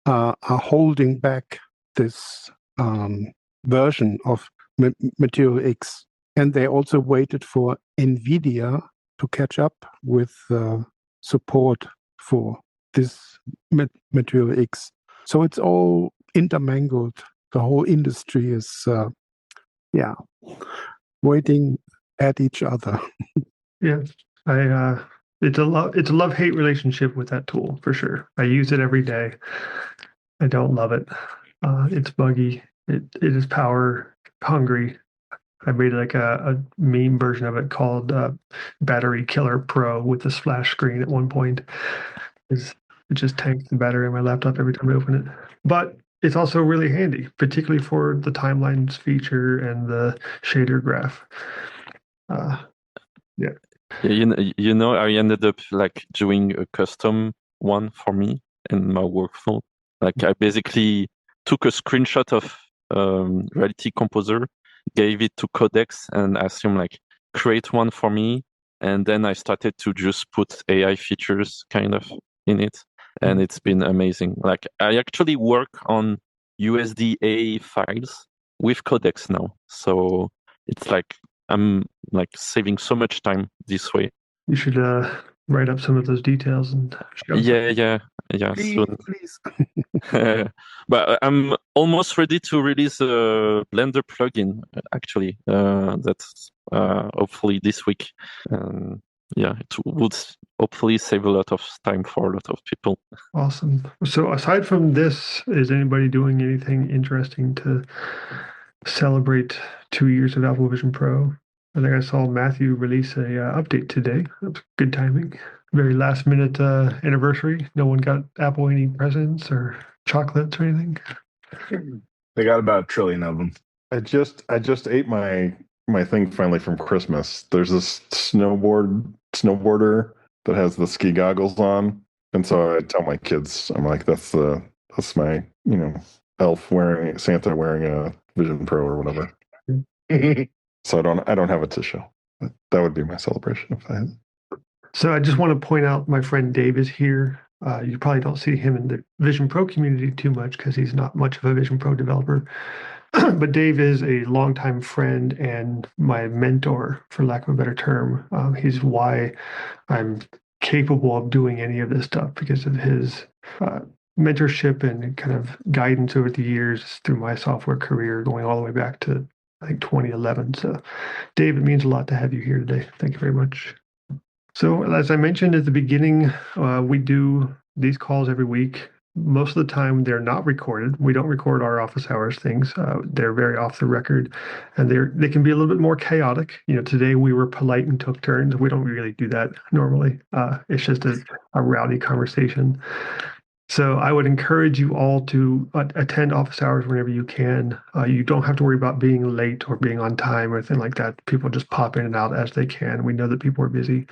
are holding back this version of Material X. And they also waited for NVIDIA to catch up with support for this Material X. So it's all intermingled. The whole industry is, waiting at each other. Yeah, it's a love-hate relationship with that tool for sure. I use it every day. I don't love it. It's buggy. It is power hungry. I made a meme version of it called Battery Killer Pro with a splash screen at one point. It just tanks the battery on my laptop every time I open it. But it's also really handy, particularly for the timelines feature and the shader graph. Yeah. I ended up doing a custom one for me in my workflow. I basically took a screenshot of Reality Composer, gave it to Codex, and asked him create one for me. And then I started to just put AI features kind of in it, and it's been amazing. I actually work on USDA files with Codex now, so it's I'm saving so much time this way. You should write up some of those details and show Yeah. Soon. Please. But I'm almost ready to release a Blender plugin. Actually, that's hopefully this week. It would hopefully save a lot of time for a lot of people. Awesome. So aside from this, is anybody doing anything interesting to celebrate 2 years of Apple Vision Pro? I think I saw Matthew release a update today. That's good timing. Very last minute anniversary. No one got Apple any presents or chocolates or anything. They got about 1 trillion of them. I just ate my thing finally from Christmas. There's this snowboarder that has the ski goggles on, and so I tell my kids, I'm like, that's my elf wearing Santa wearing a Vision Pro or whatever. So I don't have it to show. That would be my celebration if I had. So I just want to point out my friend Dave is here. You probably don't see him in the Vision Pro community too much because he's not much of a Vision Pro developer. But Dave is a longtime friend and my mentor, for lack of a better term. He's why I'm capable of doing any of this stuff, because of his mentorship and kind of guidance over the years through my software career, going all the way back to, I think, 2011. So, Dave, it means a lot to have you here today. Thank you very much. So, as I mentioned at the beginning, we do these calls every week. Most of the time, they're not recorded. We don't record our office hours things. They're very off the record, and they can be a little bit more chaotic. Today we were polite and took turns. We don't really do that normally. It's just a rowdy conversation. So I would encourage you all to attend office hours whenever you can. You don't have to worry about being late or being on time or anything like that. People just pop in and out as they can. We know that people are busy.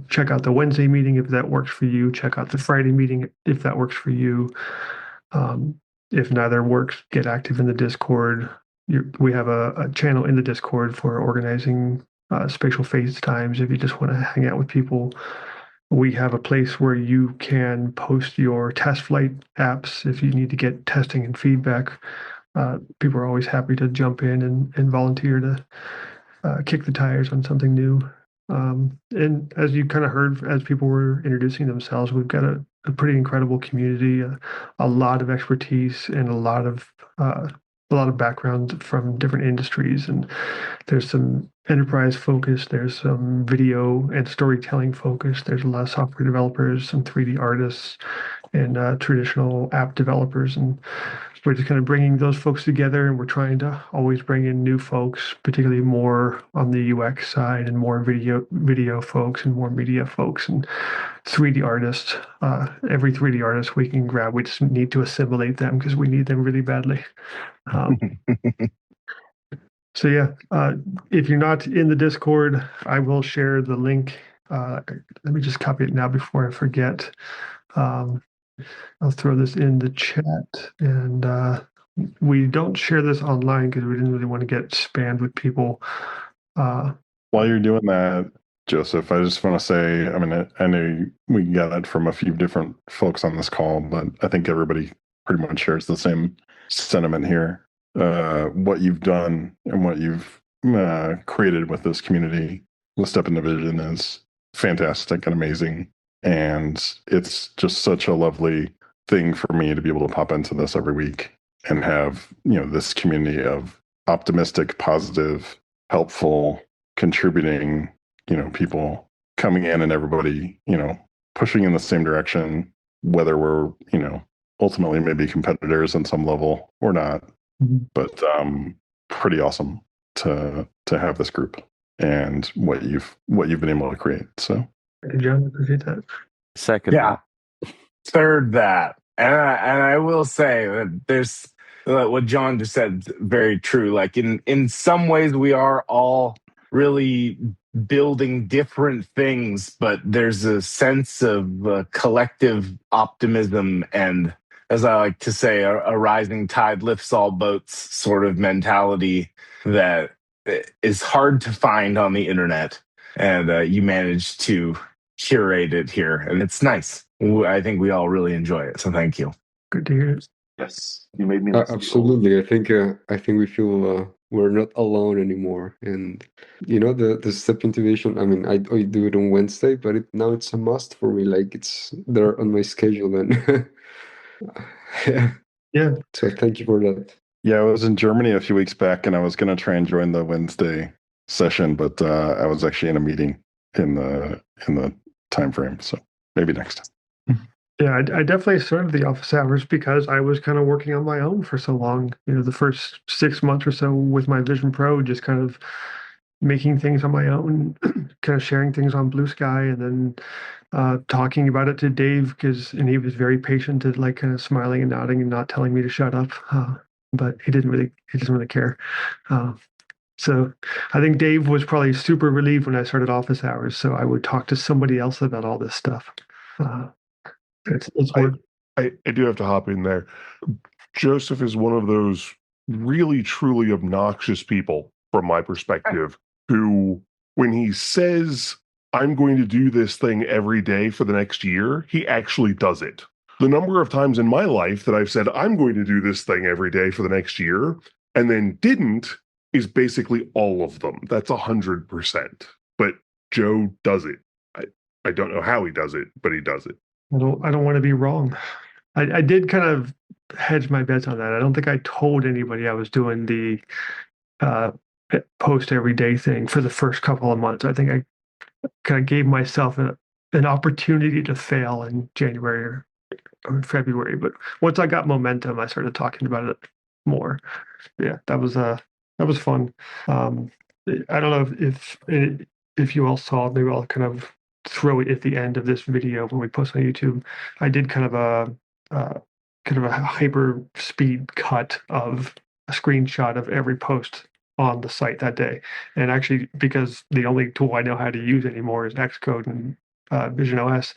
Check out the Wednesday meeting if that works for you. Check out the Friday meeting if that works for you. If neither works, get active in the Discord. We have a channel in the Discord for organizing spatial FaceTimes if you just want to hang out with people. We have a place where you can post your test flight apps if you need to get testing and feedback. People are always happy to jump in and volunteer to kick the tires on something new. And as you kind of heard as people were introducing themselves, we've got a a pretty incredible community, a lot of expertise, and a lot of background from different industries. And there's some enterprise focus, there's some video and storytelling focus, there's a lot of software developers, some 3D artists, and traditional app developers. And we're just kind of bringing those folks together, and we're trying to always bring in new folks, particularly more on the UX side, and more video folks, and more media folks, and 3D artists. Every 3D artist we can grab, we just need to assimilate them because we need them really badly. So yeah, if you're not in the Discord, I will share the link. Let me just copy it now before I forget. I'll throw this in the chat, and we don't share this online because we didn't really want to get spammed with people. While you're doing that, Joseph, I just want to say, I mean, I know we got it from a few different folks on this call, but I think everybody pretty much shares the same sentiment here. What you've done and what you've created with this community, with Step in Division, is fantastic and amazing. And it's just such a lovely thing for me to be able to pop into this every week and have, this community of optimistic, positive, helpful, contributing, people coming in, and everybody, pushing in the same direction, whether we're, ultimately maybe competitors on some level or not. Mm-hmm. But pretty awesome to have this group and what you've been able to create. So thank you, John. I appreciate that. Second, yeah. Third, that, and I will say that there's what John just said, very true. Like in some ways, we are all really building different things, but there's a sense of collective optimism, and, as I like to say, a rising tide lifts all boats sort of mentality that is hard to find on the internet. And you managed to curate it here, and it's nice. I think we all really enjoy it, so thank you. Good to hear. Yes, you made me absolutely. I think we feel we're not alone anymore, and the Step into Vision. I mean, I do it on Wednesday, but now it's a must for me. Like, it's there on my schedule, and yeah. So thank you for that. Yeah, I was in Germany a few weeks back, and I was going to try and join the Wednesday session, but I was actually in a meeting in the time frame, so maybe next time. Yeah, I definitely started the office hours because I was kind of working on my own for so long. The first 6 months or so with my Vision Pro, just kind of making things on my own, kind of sharing things on Blue Sky, and then talking about it to Dave, and he was very patient at, like, kind of smiling and nodding and not telling me to shut up. But he doesn't really care. So I think Dave was probably super relieved when I started office hours, so I would talk to somebody else about all this stuff. It's hard. I do have to hop in there. Joseph is one of those really, truly obnoxious people, from my perspective, who, when he says, I'm going to do this thing every day for the next year, he actually does it. The number of times in my life that I've said, I'm going to do this thing every day for the next year, and then didn't, is basically all of them. That's 100%. But Joe does it. I don't know how he does it, but he does it. I don't want to be wrong. I did kind of hedge my bets on that. I don't think I told anybody I was doing the post every day thing for the first couple of months. I think I kind of gave myself an opportunity to fail in January or February. But once I got momentum, I started talking about it more. Yeah, that was fun. I don't know if you all saw it. Maybe I'll kind of throw it at the end of this video when we post on YouTube. I did kind of a hyper speed cut of a screenshot of every post on the site that day. And actually, because the only tool I know how to use anymore is Xcode and Vision OS,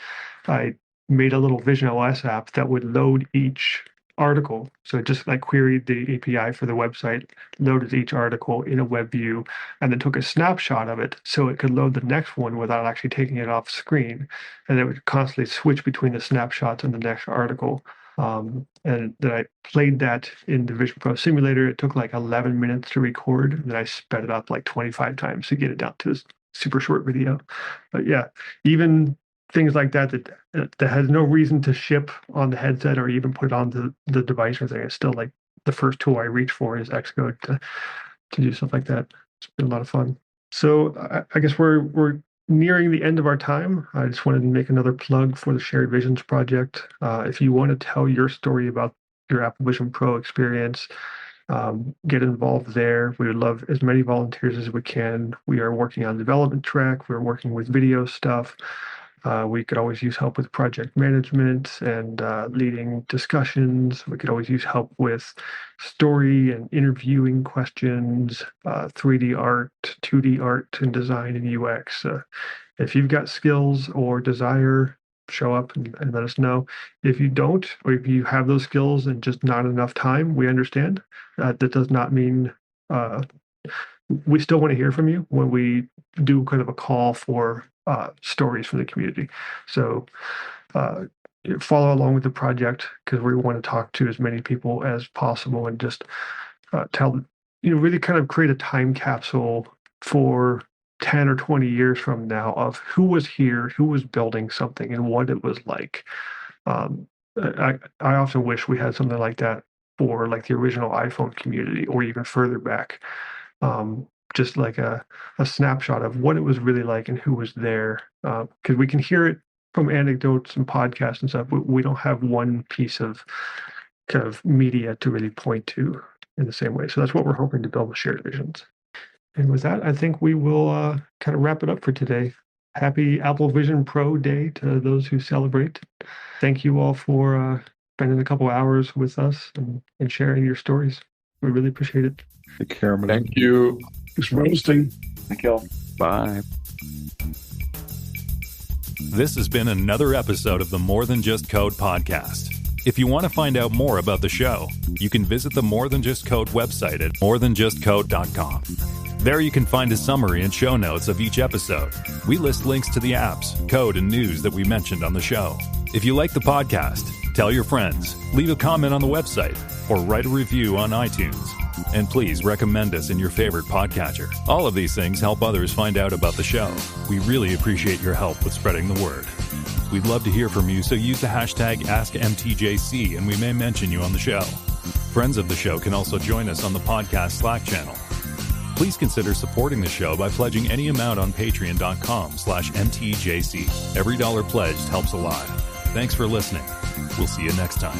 I made a little Vision OS app that would load each article. So it just like queried the API for the website, loaded each article in a web view, and then took a snapshot of it so it could load the next one without actually taking it off screen. And it would constantly switch between the snapshots and the next article. And then I played that in the Vision Pro simulator. It took like 11 minutes to record, and then I sped it up like 25 times to get it down to this super short video. But yeah, even things like that that has no reason to ship on the headset or even put on the device or anything. It's still like the first tool I reach for is Xcode to do stuff like that. It's been a lot of fun. So I guess we're nearing the end of our time. I just wanted to make another plug for the Shared Visions project. If you want to tell your story about your Apple Vision Pro experience, get involved there. We would love as many volunteers as we can. We are working on development track. We're working with video stuff. We could always use help with project management and leading discussions. We could always use help with story and interviewing questions, 3D art, 2D art, and design and UX. If you've got skills or desire, show up and let us know. If you don't, or if you have those skills and just not enough time, we understand. That does not mean we still want to hear from you when we do kind of a call for stories from the community. So follow along with the project because we want to talk to as many people as possible and just really kind of create a time capsule for 10 or 20 years from now of who was here, who was building something, and what it was like. I often wish we had something like that for like the original iPhone community or even further back. Just like a snapshot of what it was really like and who was there. Because we can hear it from anecdotes and podcasts and stuff. We don't have one piece of kind of media to really point to in the same way. So that's what we're hoping to build with Shared Visions. And with that, I think we will kind of wrap it up for today. Happy Apple Vision Pro Day to those who celebrate. Thank you all for spending a couple hours with us and sharing your stories. We really appreciate it. Take care, man. Thank you. Thanks for hosting. Thank you all. Bye. This has been another episode of the More Than Just Code podcast. If you want to find out more about the show, you can visit the More Than Just Code website at morethanjustcode.com. There you can find a summary and show notes of each episode. We list links to the apps, code, and news that we mentioned on the show. If you like the podcast, tell your friends, leave a comment on the website, or write a review on iTunes. And please recommend us in your favorite podcatcher. All of these things help others find out about the show. We really appreciate your help with spreading the word. We'd love to hear from you, so use the hashtag AskMTJC and we may mention you on the show. Friends of the show can also join us on the podcast Slack channel. Please consider supporting the show by pledging any amount on patreon.com/MTJC. Every dollar pledged helps a lot. Thanks for listening. We'll see you next time.